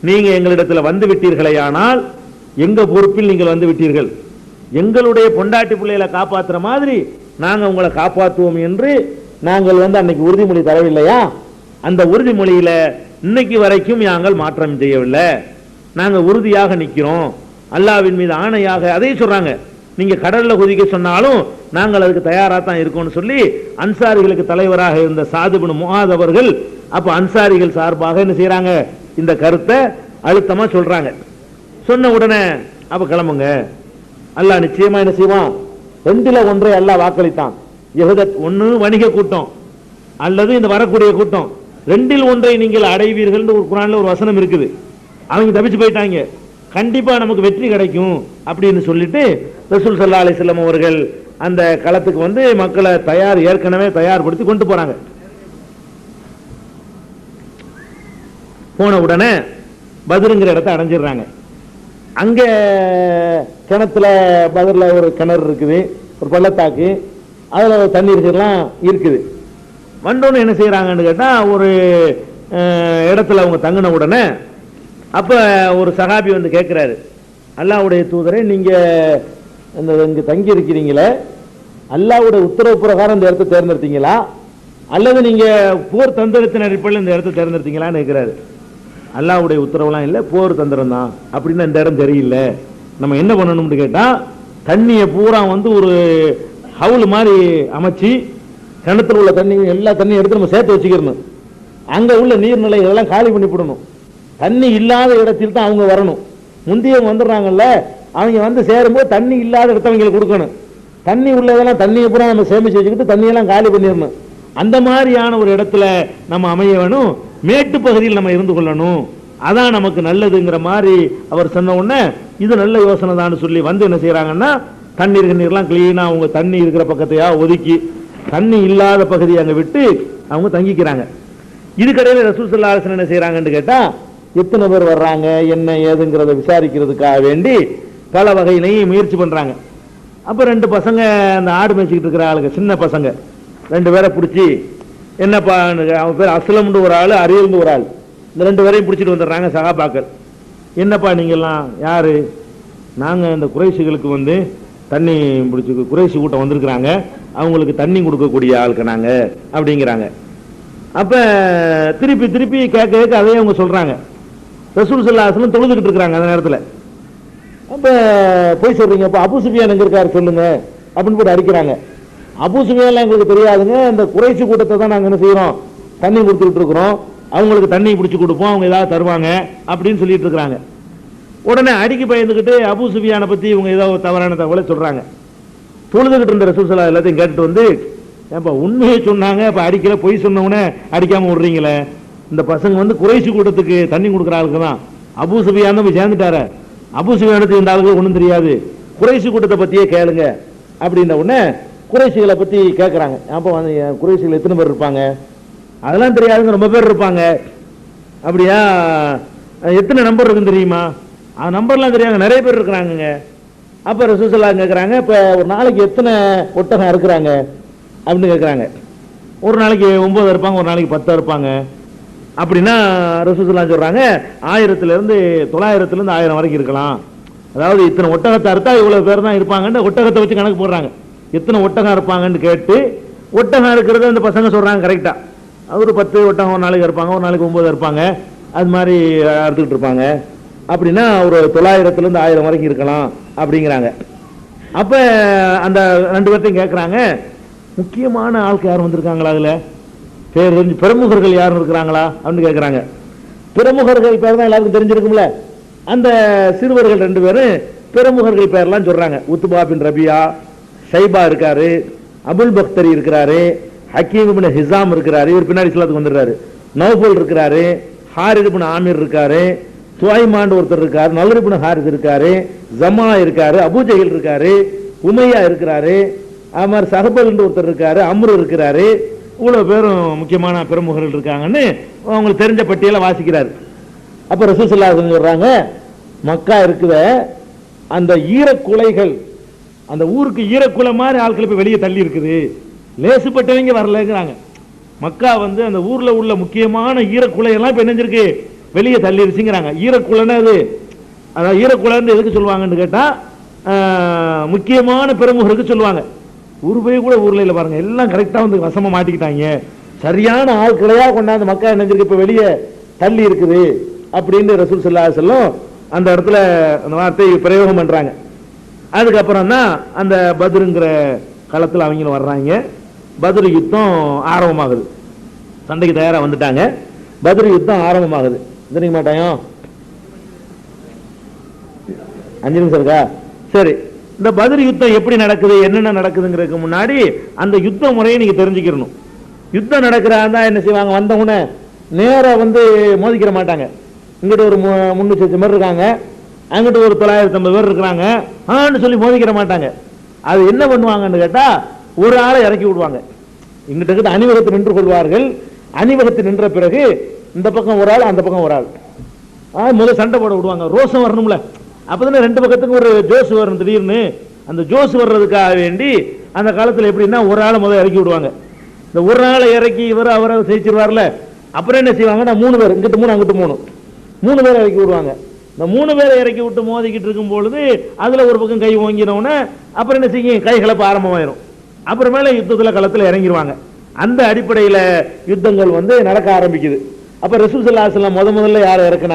[SPEAKER 2] நீங்க எங்களிடத்துல வந்து விட்டீர்களேயானால் எங்க பொறுப்பில் நீங்கள் வந்து விட்டீர்கள், எங்களுடைய பொண்டாட்டி பிள்ளைகளை காப்பாற்றுற மாதிரி நாங்க உங்களை காப்பாற்றுவோம் என்று நாங்கள் வந்து அன்னைக்கு உறுதிமொழி தரவில்லையா, அந்த உறுதிமொழியில இன்னைக்கு வரைக்கும் நாங்கள் மாற்றம் செய்யவில்லை, நாங்க உறுதியாக நிக்கிறோம் அல்லாஹ்வின் மீது ஆணையாக. அதே சொல்றாங்க, நீங்க கடல்ல குதிக்க சொன்னாலும் நாங்கள் அதுக்கு தயாரா தான் இருக்கோம்னு சொல்லி அன்சாரிகளுக்கு தலைவராக இருந்த சாது இப்னு முஆத் அவர்கள் அப்ப அன்சாரிகள் சார்பாக என்ன செய்யறாங்க, இந்த கருத்தை அழுத்தமா சொல்றாங்க. சொன்ன உடனே அப்ப கிளம்புங்க, அல்லாஹ் நிச்சயமா என்ன செய்வான், 2ல் 1 அல்லாஹ் வாக்களித்தான். ஒன்னு வணிக கூட்டம் அல்லது இந்த வரக்கூடிய கூட்டம், 2ல் 1 நீங்கள் அடைவீர்கள் ஒரு குர்ஆன்ல ஒரு வசனம் இருக்குது. அவங்க தப்பிச்சு போயிட்டாங்க, கண்டிப்பா நமக்கு வெற்றி கிடைக்கும் அப்படின்னு சொல்லிட்டு ரசூல் ஸல்லல்லாஹு அலைஹி வஸல்லம் அவர்கள் அந்த களத்துக்கு வந்து மக்களை ஏற்கனவே தயார்படுத்தி கொண்டு போறாங்க. போன உடனே பத்ருங்கிற இடத்தை அடைஞ்சிடுறாங்க. அங்க கிணத்துல பத்ருல ஒரு கிணறு இருக்குது, ஒரு பள்ளத்தாக்கு, அதுல தண்ணீர் எல்லாம் இருக்குது. வந்தோன்னு என்ன செய்யறாங்கன்னு கேட்டா, ஒரு இடத்துல அவங்க தங்கின உடனே அப்ப ஒரு சஹாபி வந்து கேட்கிறாரு, அல்லாஹ்வுடைய தூதரே, நீங்க இங்க தங்கி இருக்கிறீங்களே, அல்லாஹ்வுடைய உத்தரவு பிரகாரம் இந்த இடத்தை தேர்ந்தெடுத்தீங்களா அல்லது நீங்க போர் தந்திரத்தின் அடிப்படையில் இந்த இடத்தை தேர்ந்தெடுத்தீங்களான்னு கேட்கிறாரு. அல்லாஹ்வுடைய உத்தரவுலாம் இல்லை, போர் தந்திரம் தான். அப்படின்னா இந்த இடம் தெரியல, நம்ம என்ன பண்ணணும்னு கேட்டா, தண்ணியை பூரா வந்து ஒரு ஹவுல் மாதிரி அமைச்சு கிணத்துல உள்ள தண்ணி எல்லா தண்ணியும் எடுத்து நம்ம சேர்த்து வச்சுக்கணும், அங்க உள்ள நீர்நிலை இதெல்லாம் காலி பண்ணி போடணும், தண்ணி இல்லாத இடத்தில் தான் அவங்க வரணும். முந்தியவங்க வந்துடுறாங்கல்ல, அவங்க வந்து சேரும்போது தண்ணி இல்லாத இடத்த அவங்களுக்கு கொடுக்கணும், தண்ணி உள்ளதெல்லாம் தண்ணியை பூரா நம்ம சேமிச்சு வச்சுக்கிட்டு தண்ணியெல்லாம் காலி பண்ணிடணும். அந்த மாதிரியான ஒரு இடத்துல நம்ம அமைய வேணும், மேட்டு பகுதியில் நம்ம இருந்து கொள்ளணும், அதான் நமக்கு நல்லதுங்கிற மாதிரி அவர் சொன்ன உடனே இது நல்ல யோசனை தான் சொல்லி வந்து என்ன செய்யறாங்கன்னா, தண்ணீர்லாம் கிளீனா அவங்க தண்ணி இருக்கிற பக்கத்தையா ஒதுக்கி தண்ணி இல்லாத பகுதியை அங்க விட்டு அவங்க தங்கிக்கிறாங்க. இதுக்கடையில ரசூல் ஸல்லல்லாஹு அலைஹி வஸல்லம் என்ன செய்யறாங்கன்னு கேட்டா, எத்தனை பேர் வர்றாங்க என்ன ஏதுங்கிறத விசாரிக்கிறதுக்காக வேண்டி பல வகையிலையும் முயற்சி பண்றாங்க. அப்ப 2 பசங்க அந்த ஆடு மேய்ச்சிக்கிட்டு இருக்கிற ஆளுங்க, சின்ன பசங்க 2 பேரை பிடிச்சி, என்னப்பா அவன் பேர் அஸ்லம்னு ஒரு ஆளு, அரியல்னு ஒரு ஆள், இந்த 2 பேரையும் பிடிச்சிட்டு வந்துடுறாங்க சஹாபாக்கள். என்னப்பா நீங்கெல்லாம் யாரு, நாங்க இந்த குறைஷிகளுக்கு வந்து தண்ணி பிடிச்சி குறைஷி கூட்டம் வந்திருக்கிறாங்க, அவங்களுக்கு தண்ணி கொடுக்கக்கூடிய ஆளுக்கு நாங்க அப்படிங்கிறாங்க. அப்ப திருப்பி திருப்பி கேட்க அதே அவங்க சொல்றாங்க. ரசூல் ஸல்லல்லாஹு அலைஹி வஸல்லம் தொழுதுகிட்டு இருக்காங்க அந்த நேரத்தில். அப்ப போய் சொல்றீங்க, அப்ப அபூ சுஃபியான் எங்க இருக்காரு சொல்லுங்க அப்படின்னு போட்டு அடிக்கிறாங்க. அபூ சுஃபியான் எங்களுக்கு தெரியாதுங்க, இந்த குறைஷி கூட்டத்தை தான் நாங்க என்ன செய்யறோம், தண்ணி கொடுத்துட்டு இருக்கிறோம், அவங்களுக்கு தண்ணி பிடிச்சி கொடுப்போம், அவங்க ஏதாவது தருவாங்க அப்படின்னு சொல்லிட்டு இருக்கிறாங்க. உடனே அடிக்கு பயந்துகிட்டு அபூ சுஃபியானை பத்தி இவங்க ஏதாவது தவறான தகவலை சொல்றாங்க. தொழுதுகிட்டு இருந்த ரசூல் ஸல்லல்லாஹு எல்லாத்தையும் கேட்டுட்டு வந்து, ஏப்பா உண்மையை சொன்னாங்க, இப்ப அடிக்கல, பொய் சொன்னவனே அடிக்காம விடுறீங்களே, இந்த பசங்க வந்து குறைஷி கூட்டத்துக்கு தண்ணி கொடுக்குற ஆளுக்கு தான், அபூ சுஃபியான் தான் போய் சேர்ந்துட்டாரு, அபூ சுஃபியானுக்கு இந்த ஆளுக்கு ஒன்றும் தெரியாது, குறைஷி கூட்டத்தை பத்தியே கேளுங்க அப்படின்ற உடனே குறைஷிகளை பத்தி கேட்கறாங்க. அப்போ வந்து குறைஷிகள் எத்தனை பேர் இருப்பாங்க, அதெல்லாம் தெரியாதுங்க, ரொம்ப பேர் இருப்பாங்க. அப்படியா, எத்தனை நம்பர் இருக்குன்னு தெரியுமா, நம்பர்லாம் தெரியாங்க, நிறைய பேர் இருக்கிறாங்க. அப்ப ரசூல் ஸல்லல்லாஹு அலைஹி கேட்கறாங்க, இப்ப ஒரு நாளைக்கு எத்தனை ஒட்டகம் இருக்கிறாங்க அப்படின்னு கேட்கறாங்க. ஒரு நாளைக்கு 9 இருப்பாங்க, ஒரு நாளைக்கு 10 இருப்பாங்க. அப்படின்னா ரசூல் ஸல்லல்லாஹு சொல்றாங்க, 1000 900 1000 வரைக்கும் இருக்கலாம். அதாவது இத்தனை ஒட்டகத்தை அறுத்தா இவ்வளவு பேர் தான் இருப்பாங்கன்னு ஒட்டகத்தை வச்சு கணக்கு போடுறாங்க. எத்தனை ஒட்டகம் இருப்பாங்கன்னு கேட்டு ஒட்டகம் இருக்கிறத அந்த பசங்க சொல்றாங்க கரெக்டா. ஒரு 10 ஒட்டகம் ஒரு நாளைக்கு இருப்பாங்க, ஒரு நாளைக்கு 9 இருப்பாங்க, அது மாதிரி அறுத்துக்கிட்டு இருப்பாங்க. அப்படின்னா ஒரு 900 1000 வரைக்கும் இருக்கலாம் அப்படிங்கிறாங்க. அப்ப அந்த 2 பேர்த்தையும் கேட்கறாங்க, முக்கியமான ஆட்கள் யாரும் வந்திருக்காங்களா, அதுல பேர் தெரிஞ்சு பிரமுகர்கள் யாரும் இருக்கிறாங்களா அப்படின்னு கேட்கறாங்க. பிரமுகர்கள் பேர் தான் எல்லாருக்கும் தெரிஞ்சிருக்கும்ல. அந்த சிறுவர்கள் 2 பேரும் பிரமுகர்கள் பேர்லாம் சொல்றாங்க. உத்பா பின் ரபியா, ஷைபா இருக்காரு, அபுல் பக்தரி இருக்கிறாரு, ஹக்கீம் இப்னு ஹிசாம் இருக்கிறாரு, இவர் பின்னாடி இஸ்லாத்துக்கு வந்துடுறாரு, நௌஃபல் இருக்கிறாரு, ஹாரித் இப்னு ஆமிர் இருக்காரு, துவைமான் ஒருத்தர் இருக்காரு, நலர் இப்னு ஹாரிஸ் இருக்காரு, ஜமா இருக்காரு, அபூஜஹில் இருக்காரு, உமையா இருக்கிறாரு, அது மாதிரி சஹபல் என்று ஒருத்தர் இருக்காரு, அம்ரு இருக்கிறாரு. இவ்வளவு பேரும் முக்கியமான பிரமுகர்கள் இருக்காங்கன்னு அவங்களுக்கு தெரிஞ்ச பட்டியலை வாசிக்கிறாரு. அப்ப ரசூல் ஸல்லல்லாஹு அலைஹி வஸல்லம் சொல்றாங்க, மக்கா இருக்குத அந்த ஈரக்குலைகள், அந்த ஊருக்கு ஈரக்குலை மாதிரி ஆட்கள் இப்ப வெளியே தள்ளி இருக்குது, லேசுப்பட்டவங்க வரலங்கிறாங்க. மக்கா வந்து அந்த ஊர்ல உள்ள முக்கியமான ஈரக்குலை எல்லாம் இப்ப என்னஞ்சிருக்கு, வெளியே தள்ளிருச்சுங்கிறாங்க. ஈரக்குலைன்னா அது, அதாவது ஈரக்குலைன்னு எதுக்கு சொல்லுவாங்கன்னு கேட்டா முக்கியமான பிரமுகருக்கு சொல்லுவாங்க. உருவே கூட ஊர்ல இல்ல பாருங்க, எல்லாம் கரெக்டா வந்து வசமா மாட்டிக்கிட்டாங்க, சரியான ஆட்களையா கொண்டாந்து மக்கா என்னஞ்சிருக்கு இப்ப வெளியே தள்ளி இருக்குது அப்படின்னு ரசூல் ஸல்லல்லாஹு அலைஹி வஸல்லம் அந்த இடத்துல அந்த வார்த்தை பிரயோகம் பண்றாங்க. அதுக்கப்புறம் தான் அந்த பத்ருங்கிற களத்தில் அவங்களும் வர்றாங்க. பத்ரு யுத்தம் ஆரம்பமாகுது, சண்டைக்கு தயாரா வந்துட்டாங்க. பத்ரு யுத்தம் ஆரம்பமாகுது. தெரியுங்க மாட்டாயோ 5 நிமிஷம் இருக்கா? சரி, இந்த பத்ரு யுத்தம் எப்படி நடக்குது, என்னென்ன நடக்குதுங்கிறதுக்கு முன்னாடி அந்த யுத்த முறையை நீங்க தெரிஞ்சுக்கணும். யுத்தம் நடக்கிறதா என்ன செய்வாங்க, வந்தவொடனே நேரா வந்து மோதிக்கிற மாட்டாங்க. இங்கிட்ட ஒரு 300 பேர் இருக்காங்க, அங்கிட்ட ஒரு 950 பேர் இருக்கிறாங்க, ஆன்னு சொல்லி மோதிக்கிற மாட்டாங்க. அது என்ன பண்ணுவாங்கன்னு கேட்டா, ஒரு ஆளை இறக்கி விடுவாங்க. இங்கிட்ட அணிவகுத்து நின்று கொள்வார்கள். அணிவகுத்து நின்ற பிறகு இந்த பக்கம் ஒரு ஆள், அந்த பக்கம் ஒரு ஆள், முதல் சண்டை போட விடுவாங்க. ரோசம் வரணும்ல, அப்பதானே 2 பக்கத்துக்கும் ஒரு ஜோஸ் வரும். திடீர்னு அந்த ஜோஸ் வர்றதுக்காக வேண்டி அந்த காலத்துல எப்படின்னா ஒரு ஆளை முதல்ல இறக்கி விடுவாங்க. இந்த ஒரு ஆளை இறக்கி இவர் அவரை ஜெயிச்சிருவார்ல, அப்புறம் என்ன செய்வாங்கன்னா 3 பேர், இங்கிட்டு 3 அங்கிட்டு 3 பேரை இறக்கி விடுவாங்க. இந்த 3 பேரை இறக்கி விட்டு மோதிக்கிட்டு இருக்கும் பொழுது அதுல ஒரு பக்கம் கை ஓங்கினவுடனே அப்புறம் என்ன செய்யும், கை கலப்பு ஆரம்பமாயிரும். அப்புறமேல யுத்தத்துல களத்துல இறங்கிடுவாங்க. அந்த அடிப்படையில யுத்தங்கள் வந்து நடக்க ஆரம்பிக்குது. அப்ப ரசூல் ஸல்லல்லாஹு அலைஹி வஸல்லம் முதல்ல யாரை இறக்குனாங்க?